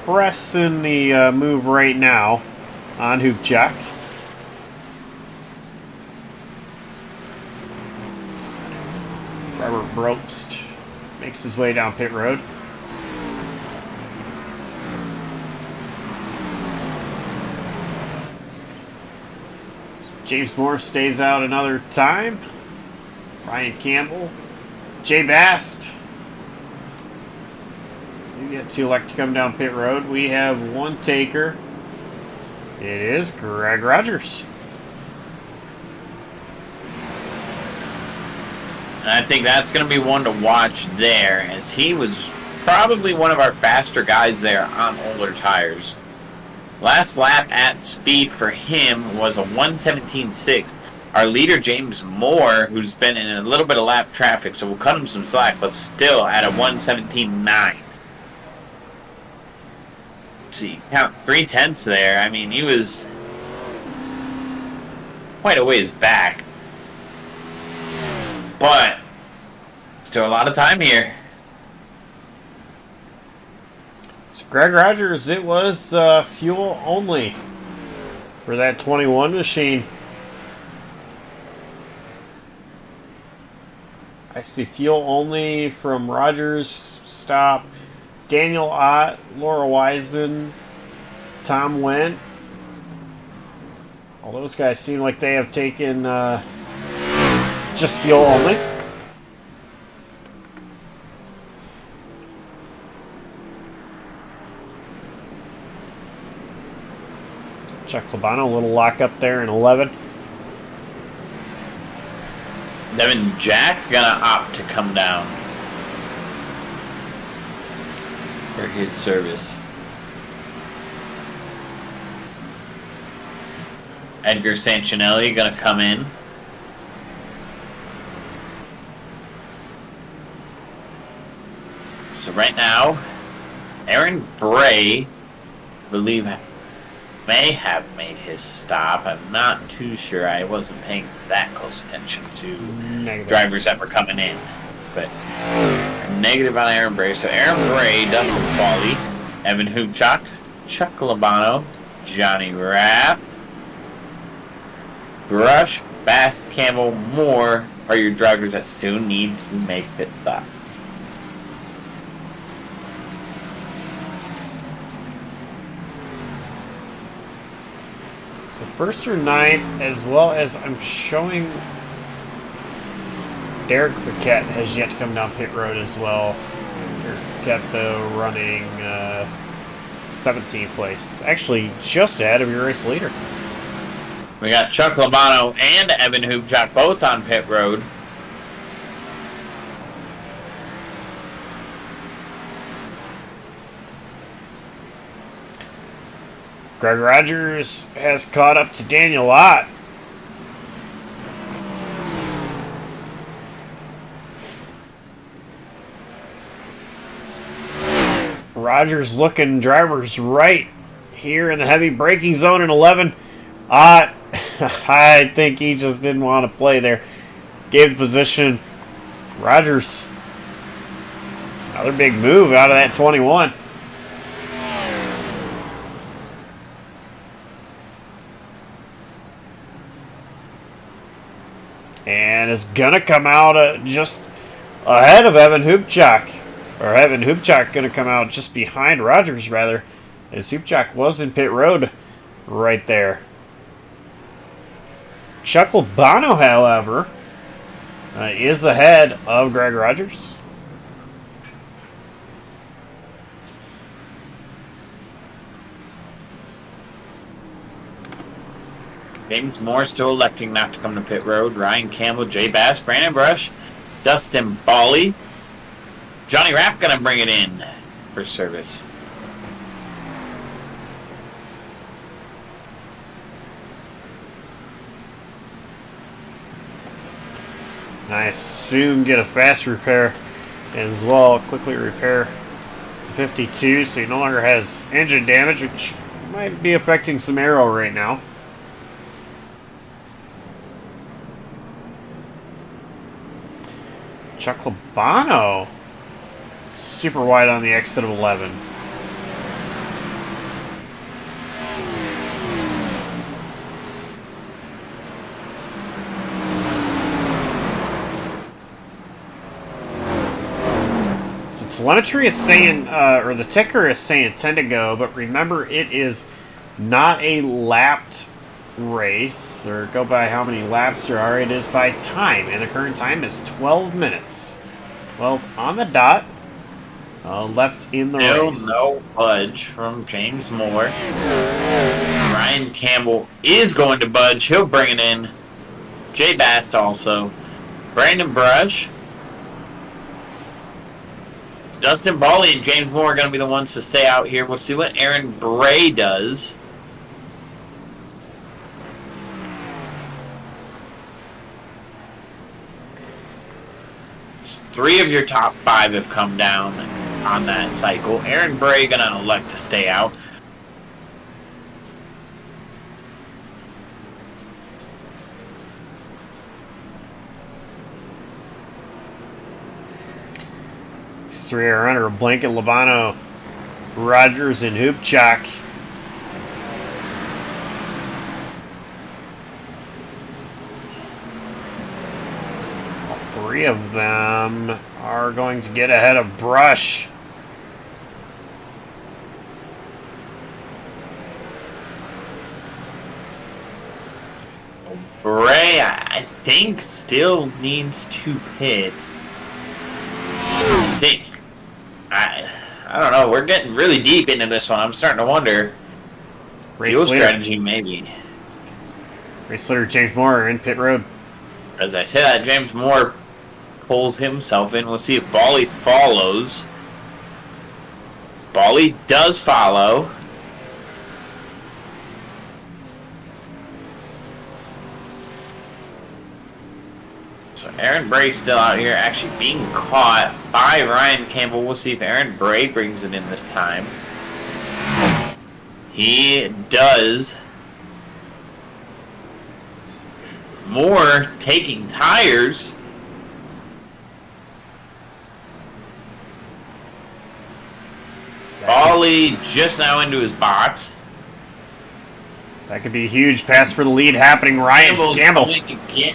pressing the move right now on Hoopchak. Robert Brobst makes his way down pit road. James Moore stays out another time. Ryan Campbell Jay Bast. You get to elect to come down pit road. We have one taker. It is Greg Rogers. And I think that's going to be one to watch there, as he was probably one of our faster guys there on older tires. Last lap at speed for him was a 1:17.6. Our leader, James Moore, who's been in a little bit of lap traffic, so we'll cut him some slack, but still at a 1:17.9. See, count 3/10 there. I mean, he was quite a ways back. But still a lot of time here. So Greg Rogers, it was fuel only for that 21 machine. I see fuel only from Rogers, stop. Daniel Ott, Laura Wiseman, Tom Wendt. All those guys seem like they have taken just fuel only. Chuck Labano, a little lock up there in 11. Devin Jack gonna opt to come down for his service. Edgar Sancinelli gonna come in. So right now, Aaron Bray, I believe, may have made his stop. I'm not too sure. I wasn't paying that close attention to drivers that were coming in. But negative on Aaron Bray. So Aaron Bray, Dustin Bally, Evan Hubchak, Chuck Labano, Johnny Rapp, Brush, Bass, Campbell, Moore are your drivers that still need to make pit stop. So first through ninth, as well as I'm showing Derek Paquette has yet to come down pit road as well. Paquette, though, running 17th place. Actually, just ahead of your race leader. We got Chuck Labano and Evan Hubchak both on pit road. Greg Rogers has caught up to Daniel Ott. Rogers looking drivers right here in the heavy braking zone in 11. Ott, I think he just didn't want to play there. Gave the position. Rogers, another big move out of that 21. And is gonna come out just ahead of Evan Hubchak. Or Evan Hubchak gonna come out just behind Rogers, rather. As Hubchak was in pit road right there. Chuck Labano, however, is ahead of Greg Rogers. James Moore still electing not to come to pit road. Ryan Campbell, Jay Bass, Brandon Brush, Dustin Bally. Johnny Rapp gonna bring it in for service. Nice. Soon get a fast repair as well. Quickly repair 52, so he no longer has engine damage, which might be affecting some aero right now. Chuck Labano, super wide on the exit of 11. So telemetry is saying, or the ticker is saying 10 to go, but remember it is not a lapped race, or go by how many laps there are. It is by time, and the current time is 12 minutes. well, on the dot. Left in the Still race. no budge from James Moore. Ryan Campbell is going to budge. He'll bring it in. Jay Bass also. Brandon Brush. Dustin Bawley and James Moore are going to be the ones to stay out here. We'll see what Aaron Bray does. Three of your top 5 have come down on that cycle. Aaron Bray going to elect to stay out. These 3 are under Blanket, Labano, Rogers, and Hoopchak. All 3 of them are going to get ahead of Brush. Bray, I think, still needs to pit. I don't know. We're getting really deep into this one. I'm starting to wonder. Fuel strategy, maybe. Race leader James Moore are in pit road. As I said, James Moore pulls himself in. We'll see if Bawley follows. Bawley does follow. So Aaron Bray's still out here, actually being caught by Ryan Campbell. We'll see if Aaron Bray brings it in this time. He does. Moore taking tires. Bawley just now into his box. That could be a huge pass for the lead happening. Ryan Campbell. Going to get,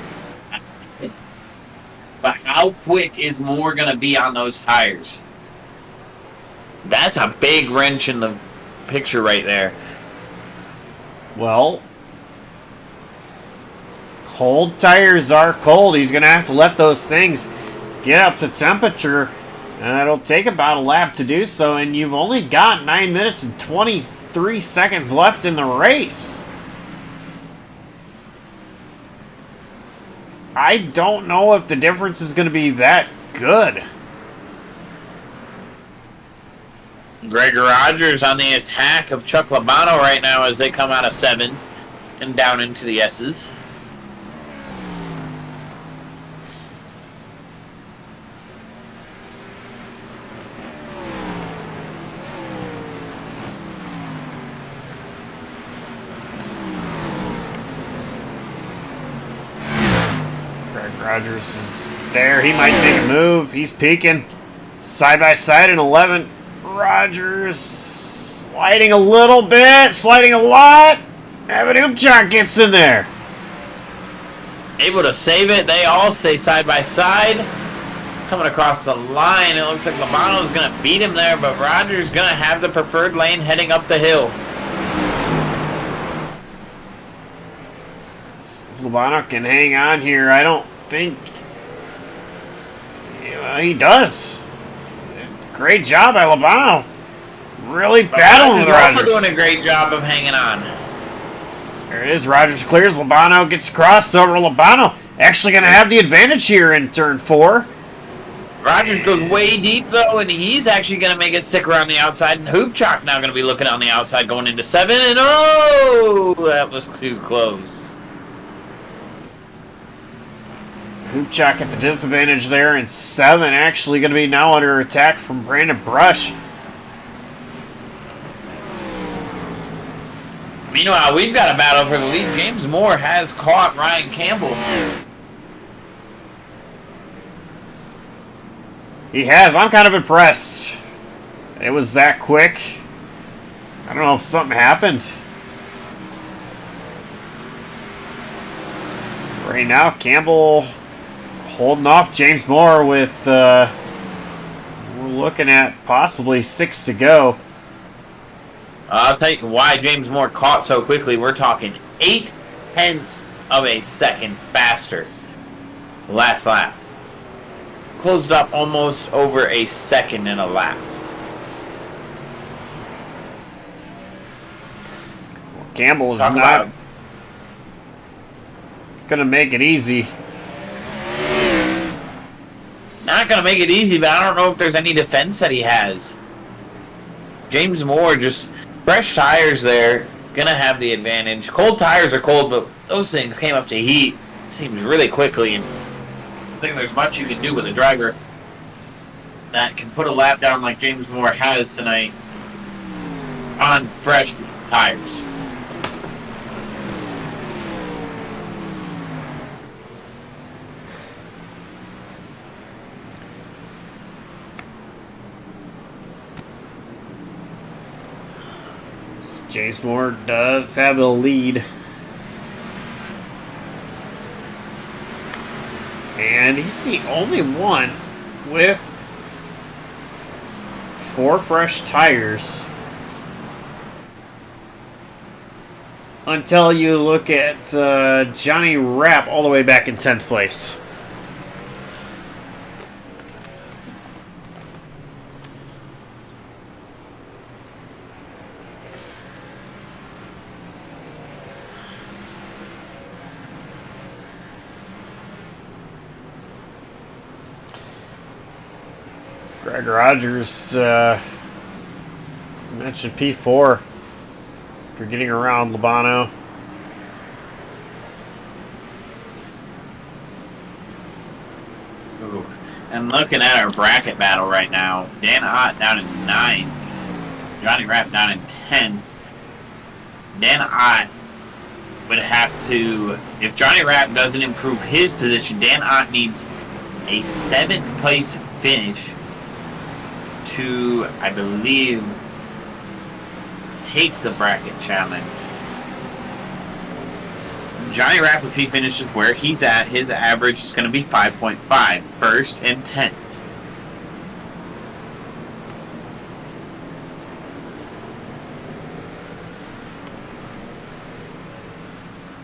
but how quick is Moore going to be on those tires? That's a big wrench in the picture right there. Well, cold tires are cold. He's going to have to let those things get up to temperature, and it'll take about a lap to do so, and you've only got 9 minutes and 23 seconds left in the race. I don't know if the difference is going to be that good. Greg Rogers on the attack of Chuck Labano right now as they come out of 7 and down into the S's. Rogers is there. He might make a move. He's peeking. Side by side in 11. Rogers sliding a little bit, sliding a lot. Evan Hoopchak gets in there. Able to save it. They all stay side by side. Coming across the line. It looks like Labano's going to beat him there, but Rogers going to have the preferred lane heading up the hill. If Labano can hang on here, I don't think he does. Great job by Labano. Really battling with Rogers. Also doing a great job of hanging on. There it is. Rogers clears. Labano gets crossed over. Labano actually going to have the advantage here in turn 4. Rogers goes way deep, though, and he's actually going to make it stick around the outside. And Hoopchak now going to be looking on the outside going into 7. And oh, that was too close. Hoopchak at the disadvantage there, and 7 actually going to be now under attack from Brandon Brush. Meanwhile, we've got a battle for the lead. James Moore has caught Ryan Campbell. He has. I'm kind of impressed. It was that quick. I don't know if something happened. Right now, Campbell holding off James Moore with, we're looking at possibly 6 to go. I'll tell you why James Moore caught so quickly. We're talking 0.8 of a second faster last lap. closed up almost over a second in a lap. Campbell is Talk not about going to make it easy. not going to make it easy, but I don't know if there's any defense that he has. James Moore, just fresh tires there, going to have the advantage. Cold tires are cold, but those things came up to heat, seems really quickly, and I think there's much you can do with a driver that can put a lap down like James Moore has tonight on fresh tires. James Moore does have the lead. And he's the only one with 4 fresh tires. Until you look at Johnny Rapp all the way back in 10th place. Greg Rogers mentioned P4 for getting around Labano. Ooh. And looking at our bracket battle right now, Dan Ott down in 9th, Johnny Rapp down in 10th. Dan Ott would have to, if Johnny Rapp doesn't improve his position, Dan Ott needs a 7th place finish to, I believe, take the bracket challenge. Johnny Rapp, if he finishes where he's at, his average is going to be 5.5, first and 10th.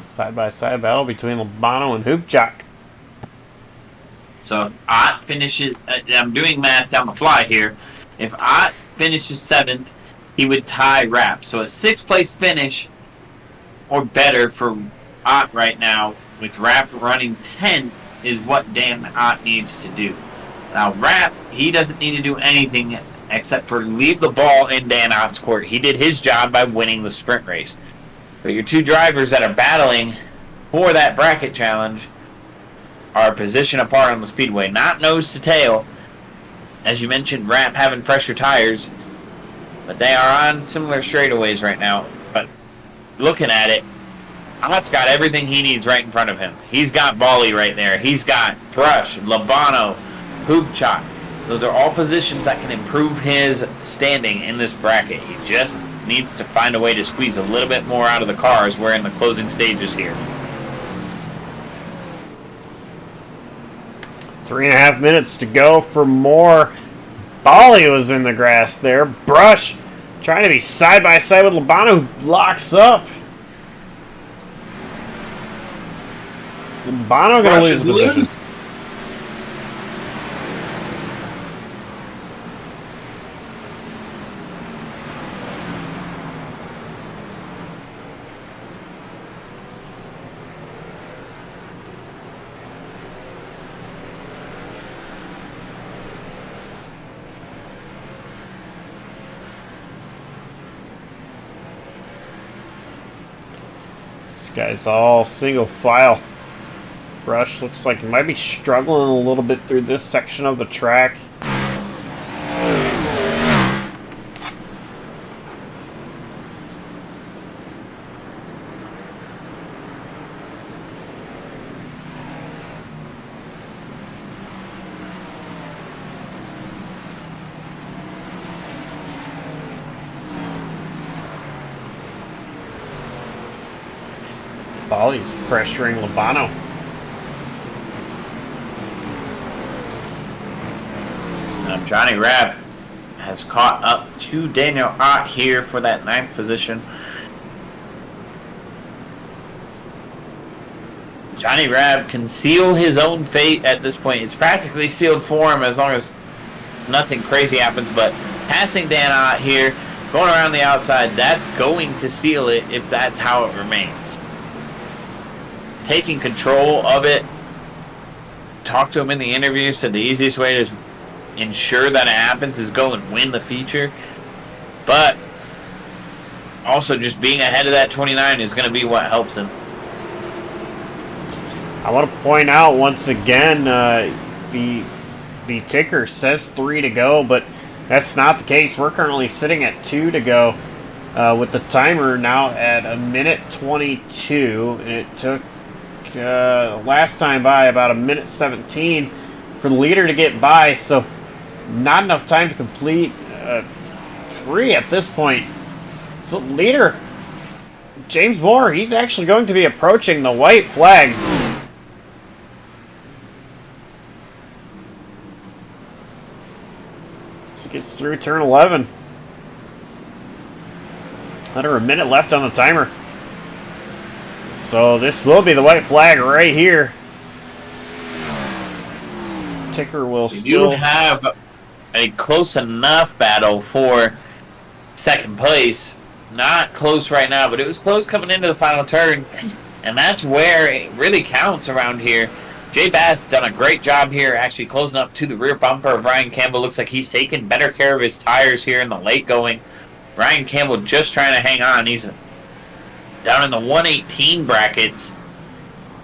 Side-by-side battle between Labano and Hoopchak. So if Ott finishes, I'm doing math on the fly here. If Ott finishes 7th, he would tie Rapp. So a 6th place finish or better for Ott right now, with Rapp running 10th, is what Dan Ott needs to do. Now Rapp, he doesn't need to do anything except for leave the ball in Dan Ott's court. He did his job by winning the sprint race. But your two drivers that are battling for that bracket challenge are a position apart on the speedway, not nose to tail. As you mentioned, Rapp having fresher tires, but they are on similar straightaways right now. But looking at it, Ott's got everything he needs right in front of him. He's got Bali right there. He's got Brush, Labano, Hoopchak. Those are all positions that can improve his standing in this bracket. He just needs to find a way to squeeze a little bit more out of the car as we're in the closing stages here. 3.5 minutes to go for more. Bali was in the grass there. Brush trying to be side by side with Labano, who locks up. Is Labano going to lose the position? Guys, all single file. Brush looks like he might be struggling a little bit through this section of the track. Bali's pressuring Labano. Johnny Rapp has caught up to Daniel Ott here for that 9th position. Johnny Rab can seal his own fate at this point. It's practically sealed for him as long as nothing crazy happens, but passing Dan Ott here, going around the outside, that's going to seal it if that's how it remains. Taking control of it, talked to him in the interview, said the easiest way to ensure that it happens is go and win the feature, but also just being ahead of that 29 is going to be what helps him. I want to point out once again, the ticker says 3 to go, but that's not the case. We're currently sitting at 2 to go with the timer now at 1:22. It took last time by about 1:17 for the leader to get by, so not enough time to complete 3 at this point. So leader, James Moore, he's actually going to be approaching the white flag. So he gets through turn 11. Under a minute left on the timer. So this will be the white flag right here. Ticker will still have a close enough battle for second place. Not close right now, but it was close coming into the final turn. And that's where it really counts around here. Jay Bass done a great job here, actually closing up to the rear bumper of Ryan Campbell. Looks like he's taking better care of his tires here in the late going. Ryan Campbell just trying to hang on. He's down in the 118 brackets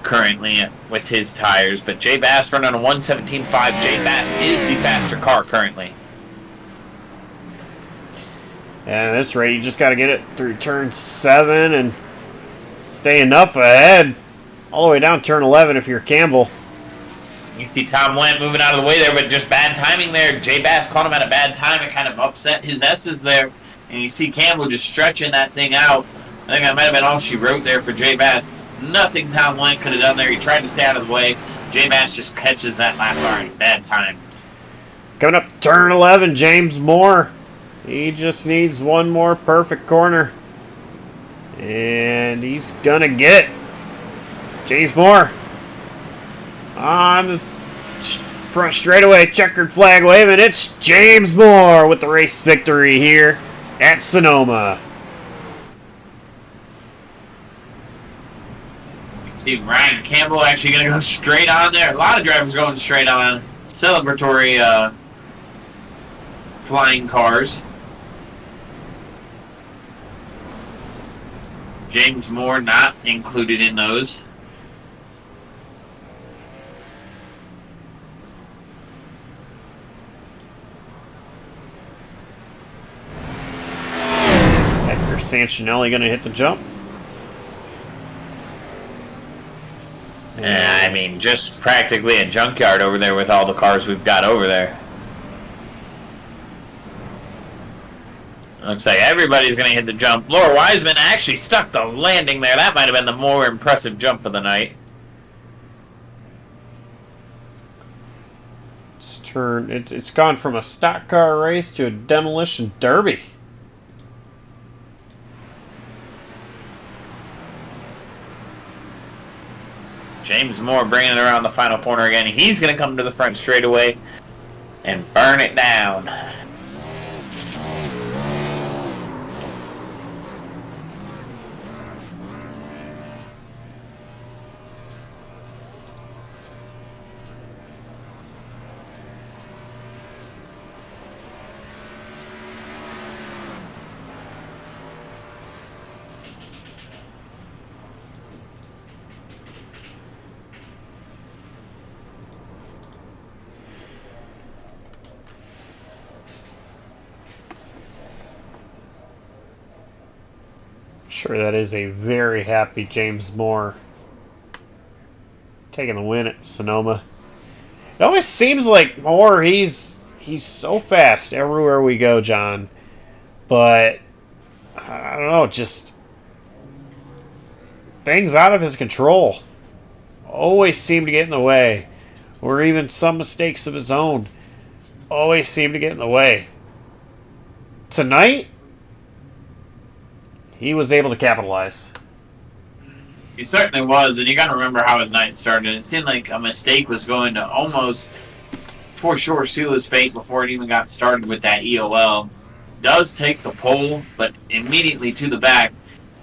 currently with his tires, but Jay Bass running a 117.5. Jay Bass is the faster car currently. And at this rate, you just got to get it through turn 7 and stay enough ahead all the way down turn 11 if you're Campbell. You can see Tom Wendt moving out of the way there, but just bad timing there. Jay Bass caught him at a bad time and kind of upset his S's there. And you see Campbell just stretching that thing out. I think that might have been all she wrote there for Jay Bass. Nothing Tom Wendt could have done there. He tried to stay out of the way. Jay Bass just catches that lap car in a bad time. Coming up turn 11, James Moore. He just needs one more perfect corner. And he's going to get it. James Moore on the front straightaway, checkered flag waving. It's James Moore with the race victory here at Sonoma. You can see Ryan Campbell actually going to go straight on there. A lot of drivers going straight on. Celebratory flying cars. James Moore not included in those. Edgar Sancinelli going to hit the jump. I mean, just practically a junkyard over there with all the cars we've got over there. Looks like everybody's going to hit the jump. Laura Wiseman actually stuck the landing there. That might have been the more impressive jump of the night. It's gone from a stock car race to a demolition derby. James Moore bringing it around the final corner again. He's going to come to the front straightaway and burn it down. Sure, that is a very happy James Moore taking the win at Sonoma. It always seems like Moore, he's so fast everywhere we go, John. But I don't know, just things out of his control always seem to get in the way, or even some mistakes of his own always seem to get in the way. Tonight, he was able to capitalize. He certainly was, and you got to remember how his night started. It seemed like a mistake was going to almost, for sure, seal his fate before it even got started with that EOL. Does take the pole, but immediately to the back,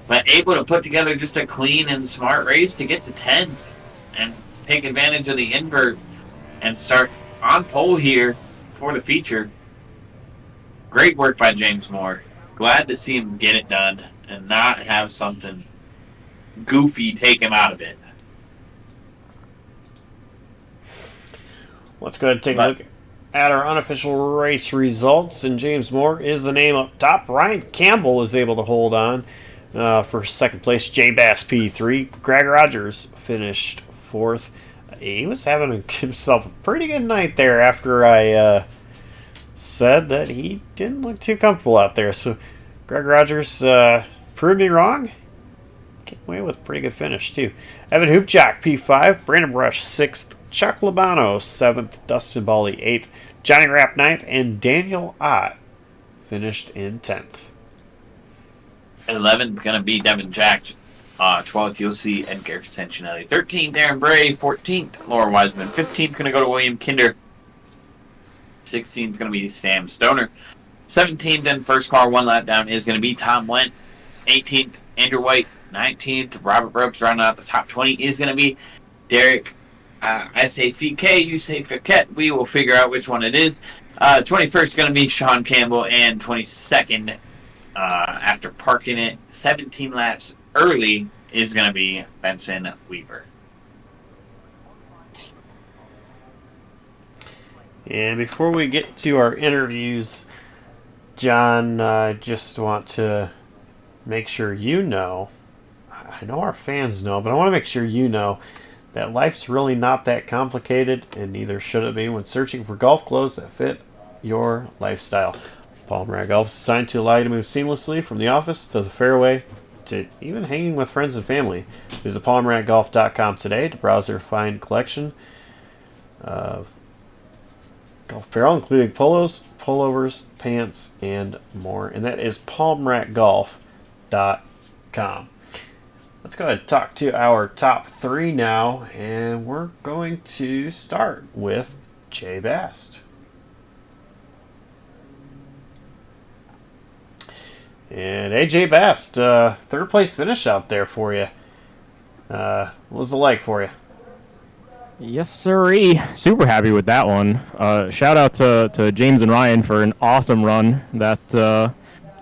but able to put together just a clean and smart race to get to 10th and take advantage of the invert and start on pole here for the feature. Great work by James Moore. Glad to see him get it done and not have something goofy take him out of it. Let's go ahead and take a look at our unofficial race results. And James Moore is the name up top. Ryan Campbell is able to hold on for second place. J Bass P3. Greg Rogers finished fourth. He was having himself a pretty good night there after I said that he didn't look too comfortable out there. So Greg Rogers proved me wrong. Came away with a pretty good finish, too. Evan Hoopjock, P5. Brandon Brush, 6th. Chuck Labano, 7th. Dustin Bally, 8th. Johnny Rapp, 9th. And Daniel Ott finished in 10th. 11th going to be Devin Jack. 12th, you'll see Edgar Santinelli. 13th, Aaron Bray. 14th, Laura Wiseman. 15th, going to go to William Kinder. 16th, going to be Sam Stoner. 17th, and first car one lap down is going to be Tom Went. 18th, Andrew White. 19th, Robert Ropes. Rounding out the top 20 is going to be Derek. I say FK, you say Fiquette. We will figure out which one it is. 21st is going to be Sean Campbell, and 22nd, after parking it 17 laps early, is going to be Benson Weaver. And before we get to our interviews, John, I just want to make sure you know, I know our fans know, but I want to make sure you know that life's really not that complicated, and neither should it be when searching for golf clothes that fit your lifestyle. Palm Golf is designed to allow you to move seamlessly from the office to the fairway to even hanging with friends and family. Visit palmratgolf.com today to browse their fine collection of golf apparel, including polos, pullovers, pants, and more. And that is palmratgolf.com. Let's go ahead and talk to our top three now, and we're going to start with Jay Bast. And AJ Bast, third place finish out there for you. What was it like for you? Yes, sirree. Super happy with that one. Shout out to James and Ryan for an awesome run. That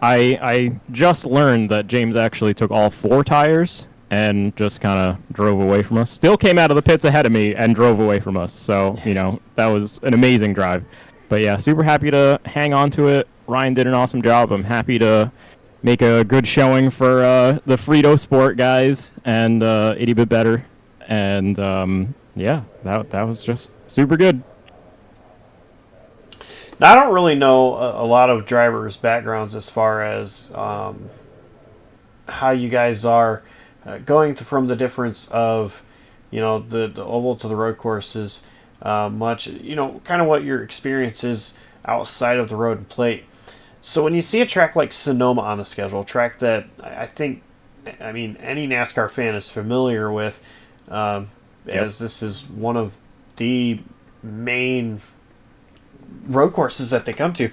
I just learned that James actually took all 4 tires and just kind of drove away from us. Still came out of the pits ahead of me and drove away from us. So, that was an amazing drive. But yeah, super happy to hang on to it. Ryan did an awesome job. I'm happy to make a good showing for the Frito Sport guys and Itty Bit Better. And yeah, that was just super good. Now, I don't really know a lot of drivers' backgrounds as far as how you guys are going from the difference of, the oval to the road courses, much, kind of what your experience is outside of the road and plate. So when you see a track like Sonoma on the schedule, a track that any NASCAR fan is familiar with, as this is one of the main road courses that they come to.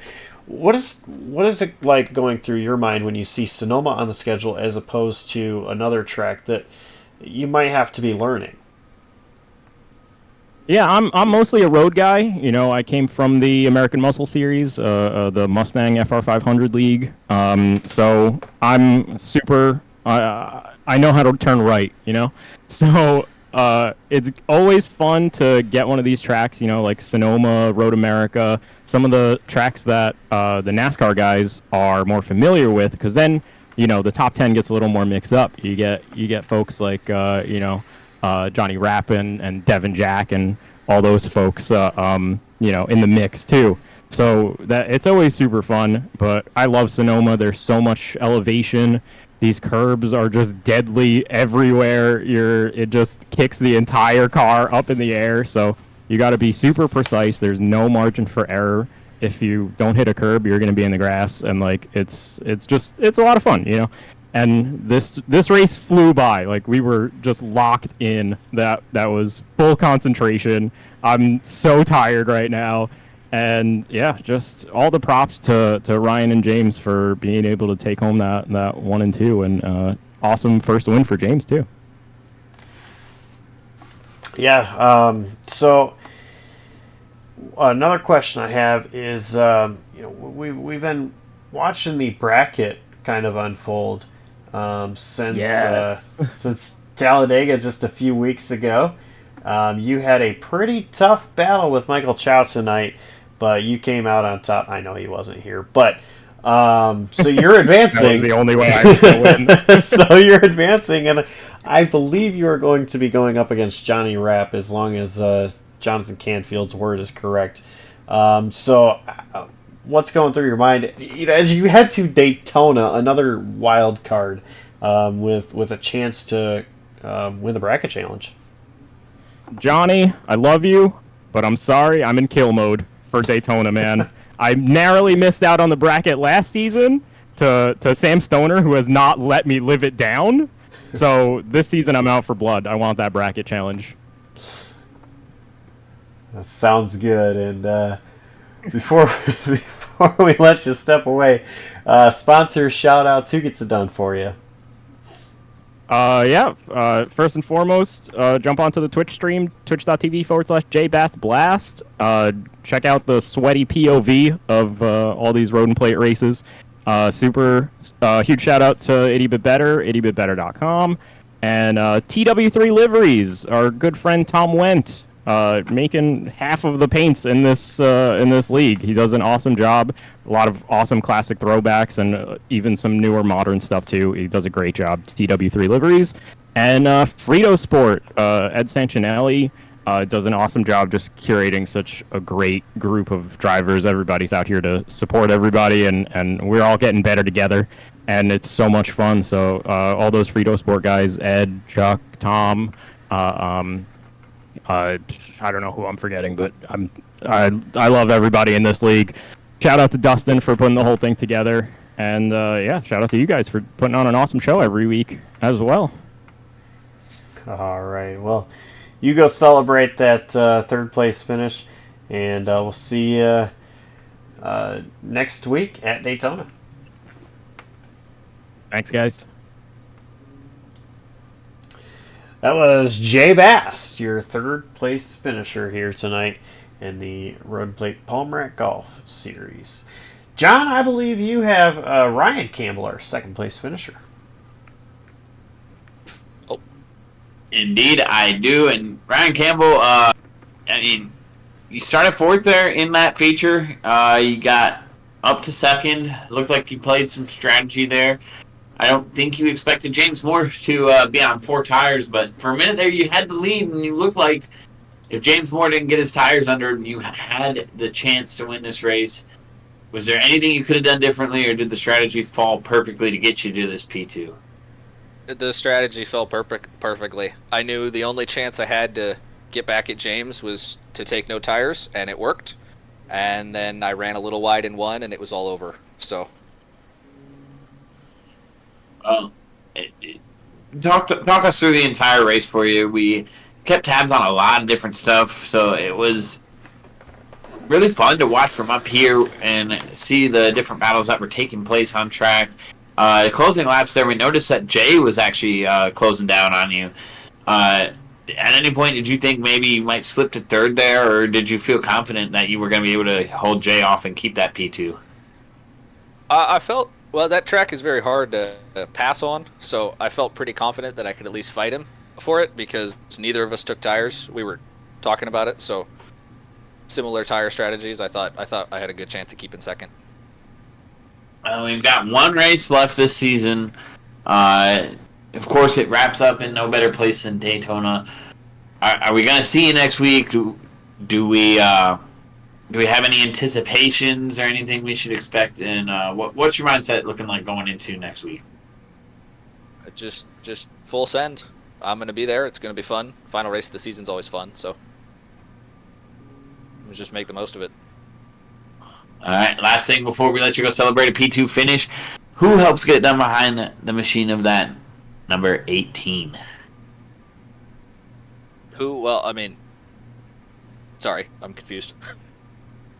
What is it like going through your mind when you see Sonoma on the schedule as opposed to another track that you might have to be learning? Yeah, I'm mostly a road guy. I came from the American Muscle Series, the Mustang FR500 League. So I'm super. I know how to turn right. So it's always fun to get one of these tracks. Like Sonoma, Road America, some of the tracks that the NASCAR guys are more familiar with, because then the top 10 gets a little more mixed up. You get folks like Johnny Rapp and Devin Jack and all those folks, in the mix too. So that it's always super fun. But I love Sonoma. There's so much elevation. These curbs are just deadly everywhere. It just kicks the entire car up in the air. So you got to be super precise. There's no margin for error. If you don't hit a curb, you're going to be in the grass, and it's a lot of fun, And this race flew by. Like, we were just locked in. That was full concentration. I'm so tired right now. And yeah, just all the props to Ryan and James for being able to take home that 1 and 2, and awesome first win for James too. Yeah. So another question I have is, we've been watching the bracket kind of unfold since since Talladega just a few weeks ago. You had a pretty tough battle with Michael Chow tonight, but you came out on top. I know he wasn't here, but so you're advancing. That was the only way I was going to win. So you're advancing, and I believe you are going to be going up against Johnny Rapp as long as Jonathan Canfield's word is correct. So what's going through your mind as you head to Daytona, another wild card with a chance to win the bracket challenge? Johnny, I love you, but I'm sorry, I'm in kill mode for Daytona, man. I narrowly missed out on the bracket last season to Sam Stoner, who has not let me live it down. So this season I'm out for blood. I want that bracket challenge. That sounds good. And before we let you step away, sponsor shout outs. Who gets it done for you? First and foremost, jump onto the Twitch stream, twitch.tv/JBassBlast. Check out the sweaty POV of all these road and plate races. Super huge shout out to ittybitbetter, ittybitbetter.com, and TW3 Liveries, our good friend Tom Wendt, making half of the paints in this league. He does an awesome job. A lot of awesome classic throwbacks and even some newer modern stuff too. He does a great job. TW3 Liveries and Frito Sport. Ed Sancinelli does an awesome job just curating such a great group of drivers. Everybody's out here to support everybody, and we're all getting better together. And it's so much fun. So all those Frito Sport guys, Ed, Chuck, Tom, I don't know who I'm forgetting, but I love everybody in this league. Shout out to Dustin for putting the whole thing together, and shout out to you guys for putting on an awesome show every week as well. All right, well, you go celebrate that third place finish, and we'll see you next week at Daytona. Thanks, guys. That was Jay Bass, your third place finisher here tonight in the Road Plate Palmerack Golf Series. John, I believe you have Ryan Campbell, our second place finisher. Oh, indeed, I do. And Ryan Campbell, you started fourth there in that feature. You got up to second. Looks like you played some strategy there. I don't think you expected James Moore to be on 4 tires, but for a minute there you had the lead, and you looked like if James Moore didn't get his tires under him, you had the chance to win this race. Was there anything you could have done differently, or did the strategy fall perfectly to get you to this P2? The strategy fell perfectly. I knew the only chance I had to get back at James was to take no tires, and it worked. And then I ran a little wide in one, and it was all over. So... Talk us through the entire race for you. We kept tabs on a lot of different stuff, so it was really fun to watch from up here and see the different battles that were taking place on track. The closing laps there, we noticed that Jay was actually closing down on you. At any point, did you think maybe you might slip to third there, or did you feel confident that you were going to be able to hold Jay off and keep that P2? I felt... Well, that track is very hard to pass on, so I felt pretty confident that I could at least fight him for it, because neither of us took tires. We were talking about it, so similar tire strategies. I thought I had a good chance of keeping second. We've got one race left this season. Of course, it wraps up in no better place than Daytona. Are we going to see you next week? Do we have any anticipations or anything we should expect? And what's your mindset looking like going into next week? Just full send. I'm going to be there. It's going to be fun. Final race of the season's always fun, so let's just make the most of it. All right, last thing before we let you go celebrate a P2 finish. Who helps get it done behind the machine of that number 18? Who? Well, I mean, sorry, I'm confused.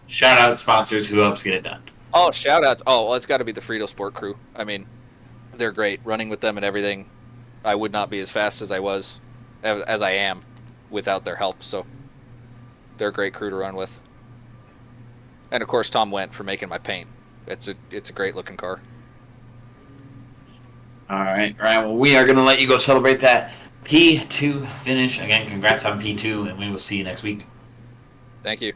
Shout out sponsors. Who helps get it done? Oh, shout outs. Oh, well, it's got to be the Frito Sport crew. I mean, they're great. Running with them and everything, I would not be as fast as I am, without their help. So they're a great crew to run with. And of course, Tom Wendt for making my paint. It's a great looking car. All right. Well, we are going to let you go celebrate that P2 finish. Again, congrats on P2, and we will see you next week. Thank you.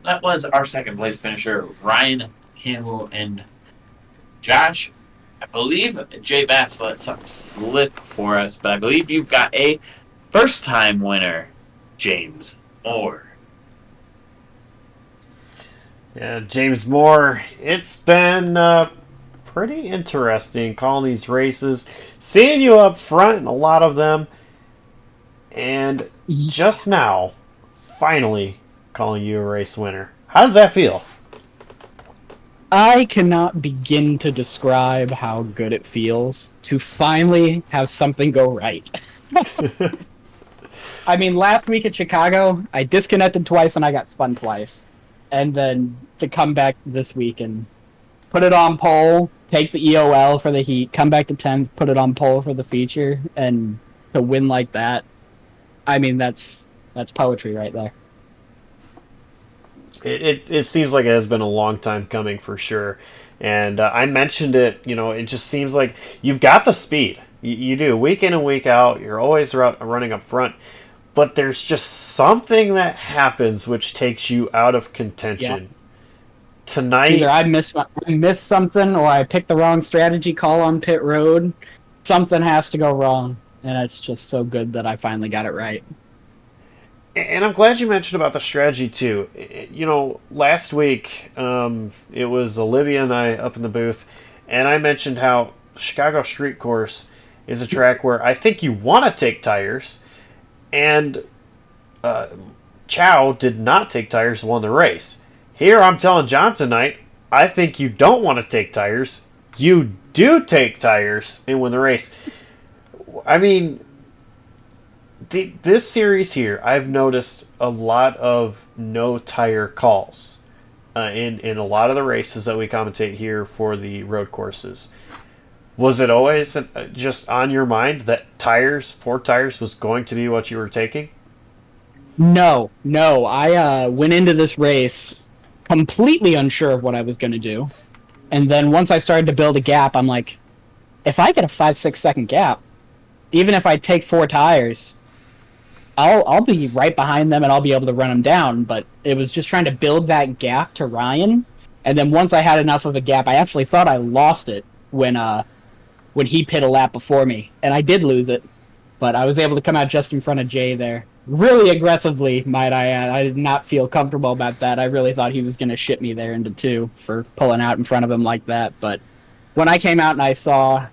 That was our second place finisher, Ryan Campbell and Josh. I believe Jay Bass let something slip for us, but I believe you've got a first-time winner, James Moore. Yeah, James Moore. It's been pretty interesting calling these races, seeing you up front in a lot of them, and just now, finally calling you a race winner. How does that feel? I cannot begin to describe how good it feels to finally have something go right. I mean, last week at Chicago, I disconnected twice and I got spun twice. And then to come back this week and put it on pole, take the EOL for the heat, come back to 10th, put it on pole for the feature, and to win like that, I mean, that's poetry right there. It seems like it has been a long time coming for sure. And I mentioned it, it just seems like you've got the speed. You do. Week in and week out, you're always running up front. But there's just something that happens which takes you out of contention. Yeah. Tonight, It's either I miss something or I picked the wrong strategy call on pit road. Something has to go wrong. And it's just so good that I finally got it right. and I'm glad you mentioned about the strategy too. Last week, it was Olivia and I up in the booth, and I mentioned how Chicago Street Course is a track where I think you want to take tires, and Chow did not take tires and won the race. Here I'm telling John tonight, I think you don't want to take tires. You do take tires and win the race. I mean, this series here, I've noticed a lot of no tire calls in a lot of the races that we commentate here for the road courses. Was it always just on your mind that 4 tires was going to be what you were taking? No. I went into this race completely unsure of what I was going to do. And then once I started to build a gap, I'm like, if I get a 5-6 second gap, even if I take 4 tires, I'll be right behind them and I'll be able to run them down. But it was just trying to build that gap to Ryan. And then once I had enough of a gap, I actually thought I lost it when he pit a lap before me. And I did lose it. But I was able to come out just in front of Jay there. Really aggressively, might I add. I did not feel comfortable about that. I really thought he was going to shit me there into 2 for pulling out in front of him like that. But when I came out and I saw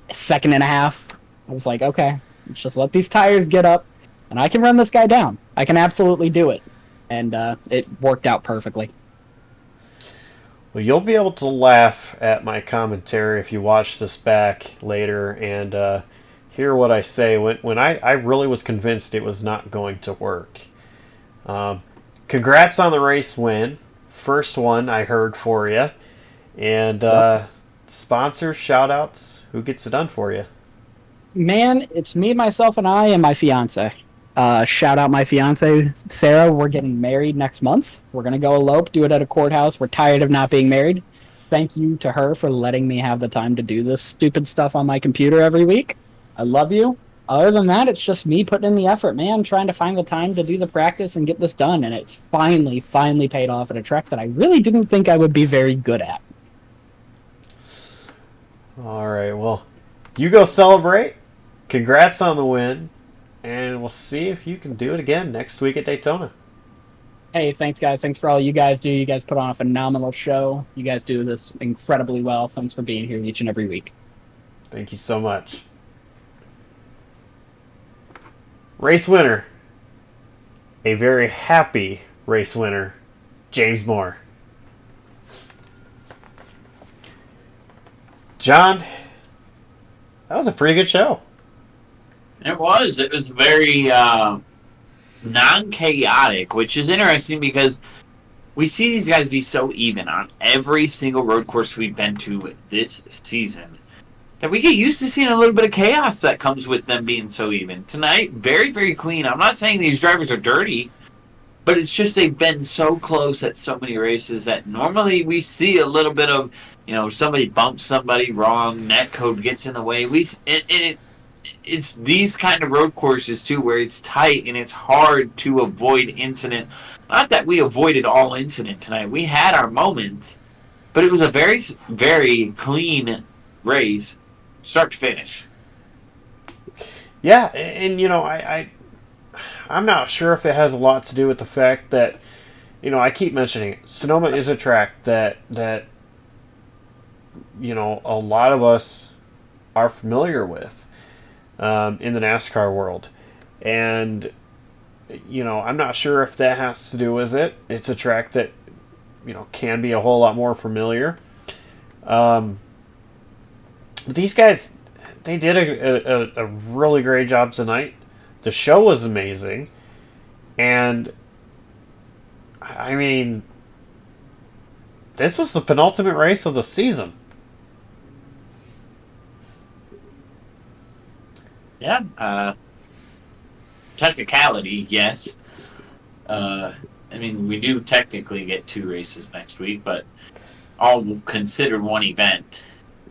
a second and a half, I was like, okay, let's just let these tires get up, and I can run this guy down. I can absolutely do it. And it worked out perfectly. Well, you'll be able to laugh at my commentary if you watch this back later and hear what I say when I really was convinced it was not going to work. Congrats on the race win. First one I heard for you. And sponsors, shout-outs, who gets it done for you? Man, it's me, myself, and I, and my fiance. Shout out my fiance, Sarah. We're getting married next month. We're going to go elope, do it at a courthouse. We're tired of not being married. Thank you to her for letting me have the time to do this stupid stuff on my computer every week. I love you. Other than that, it's just me putting in the effort, man, trying to find the time to do the practice and get this done. And it's finally paid off at a track that I really didn't think I would be very good at. All right, well, you go celebrate. Congrats on the win. And we'll see if you can do it again next week at Daytona. Hey, thanks, guys. Thanks for all you guys do. You guys put on a phenomenal show. You guys do this incredibly well. Thanks for being here each and every week. Thank you so much. Race winner. A very happy race winner, James Moore. John, that was a pretty good show. It was. It was very non-chaotic, which is interesting because we see these guys be so even on every single road course we've been to this season that we get used to seeing a little bit of chaos that comes with them being so even. Tonight, very, very clean. I'm not saying these drivers are dirty, but it's just they've been so close at so many races that normally we see a little bit of, somebody bumps somebody wrong, net code gets in the way. It's these kind of road courses too where it's tight and it's hard to avoid incident. Not that we avoided all incident tonight. We had our moments, but it was a very, very clean race, start to finish. Yeah, and I'm not sure if it has a lot to do with the fact that, I keep mentioning it. Sonoma is a track that a lot of us are familiar with in the NASCAR world. And, I'm not sure if that has to do with it. It's a track that, can be a whole lot more familiar. These guys, they did a really great job tonight. The show was amazing. And, I mean, this was the penultimate race of the season. Yeah. Technicality, yes. We do technically get 2 races next week, but all considered one event.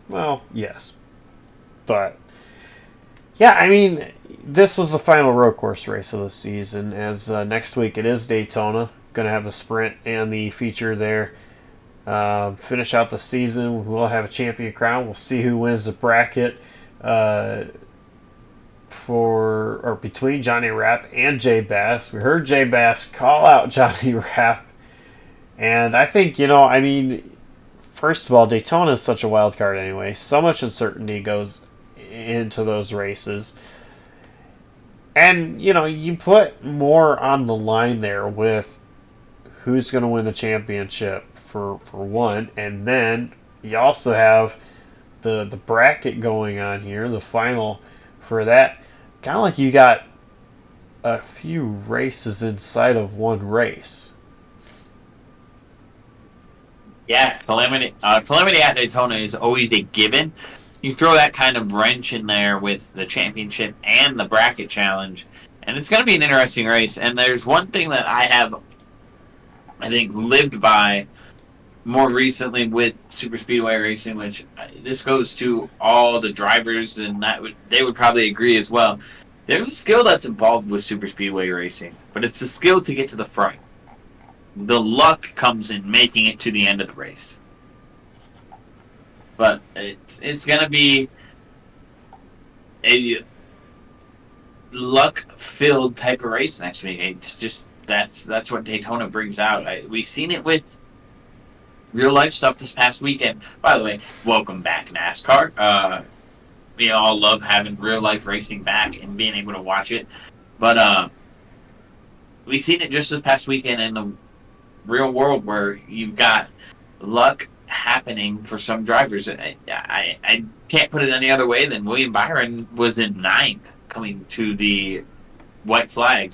Well, yes. But, yeah, this was the final road course race of the season, as next week it is Daytona. Going to have the sprint and the feature there. Finish out the season. We'll have a champion crown. We'll see who wins the bracket between Johnny Rapp and Jay Bass. We heard Jay Bass call out Johnny Rapp. And I think, first of all, Daytona is such a wild card anyway. So much uncertainty goes into those races. And, you put more on the line there with who's going to win the championship for one. And then you also have the bracket going on here, the final for that. Kind of like you got a few races inside of one race. Yeah, calamity at Daytona is always a given. You throw that kind of wrench in there with the championship and the bracket challenge, and it's going to be an interesting race. And there's one thing that I think, lived by more recently with super speedway racing, which this goes to all the drivers, and they would probably agree as well. There's a skill that's involved with super speedway racing, but it's a skill to get to the front. The luck comes in making it to the end of the race. But it's going to be a luck-filled type of race next week. It's just that's what Daytona brings out. We've seen it with real life stuff this past weekend. By the way, welcome back, NASCAR. We all love having real life racing back and being able to watch it. But we've seen it just this past weekend in the real world where you've got luck happening for some drivers. I can't put it any other way than William Byron was in 9th coming to the white flag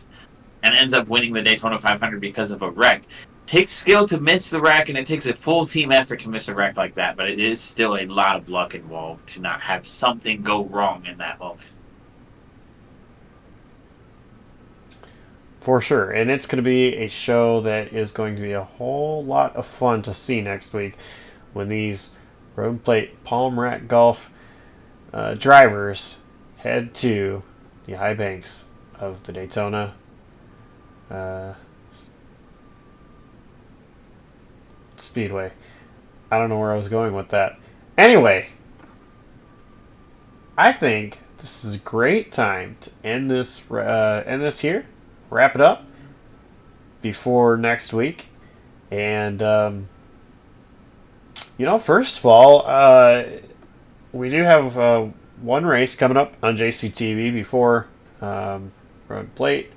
and ends up winning the Daytona 500 because of a wreck. Takes skill to miss the wreck, and it takes a full team effort to miss a wreck like that, but it is still a lot of luck involved to not have something go wrong in that moment. For sure, and it's going to be a show that is going to be a whole lot of fun to see next week when these Road Plate Palm Rack Golf drivers head to the high banks of the Daytona Speedway. I don't know where I was going with that. Anyway, I think this is a great time to end this here. Wrap it up before next week. And, first of all, we do have one race coming up on JCTV before Road Plate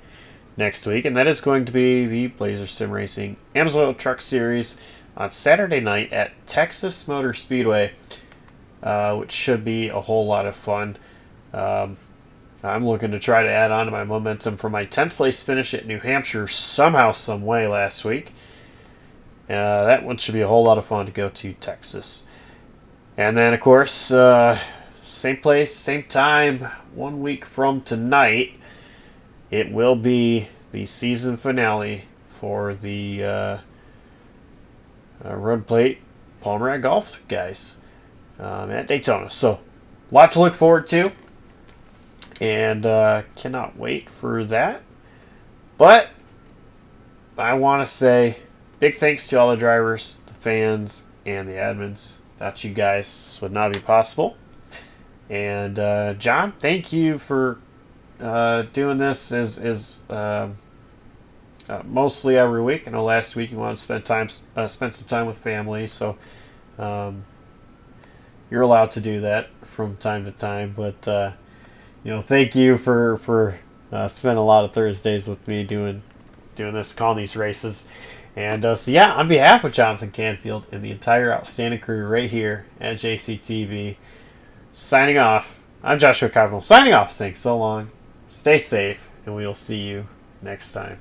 next week, and that is going to be the Blazer Sim Racing Amsoil Truck Series on Saturday night at Texas Motor Speedway. which should be a whole lot of fun. I'm looking to try to add on to my momentum from my 10th place finish at New Hampshire somehow, some way last week. That one should be a whole lot of fun to go to Texas. And then, of course, same place, same time, 1 week from tonight, it will be the season finale for the Road Plate Palmer Golf guys at Daytona. So, lot to look forward to. And cannot wait for that. But I want to say big thanks to all the drivers, the fans, and the admins. Without you guys, this would not be possible. And John, thank you for doing this as mostly every week. I know last week you wanted to spend some time with family, so you're allowed to do that from time to time. But thank you for spending a lot of Thursdays with me doing this, calling these races. And so yeah, on behalf of Jonathan Canfield and the entire outstanding crew right here at JCTV, signing off. I'm Joshua Cardinal, signing off, saying so long, stay safe, and we will see you next time.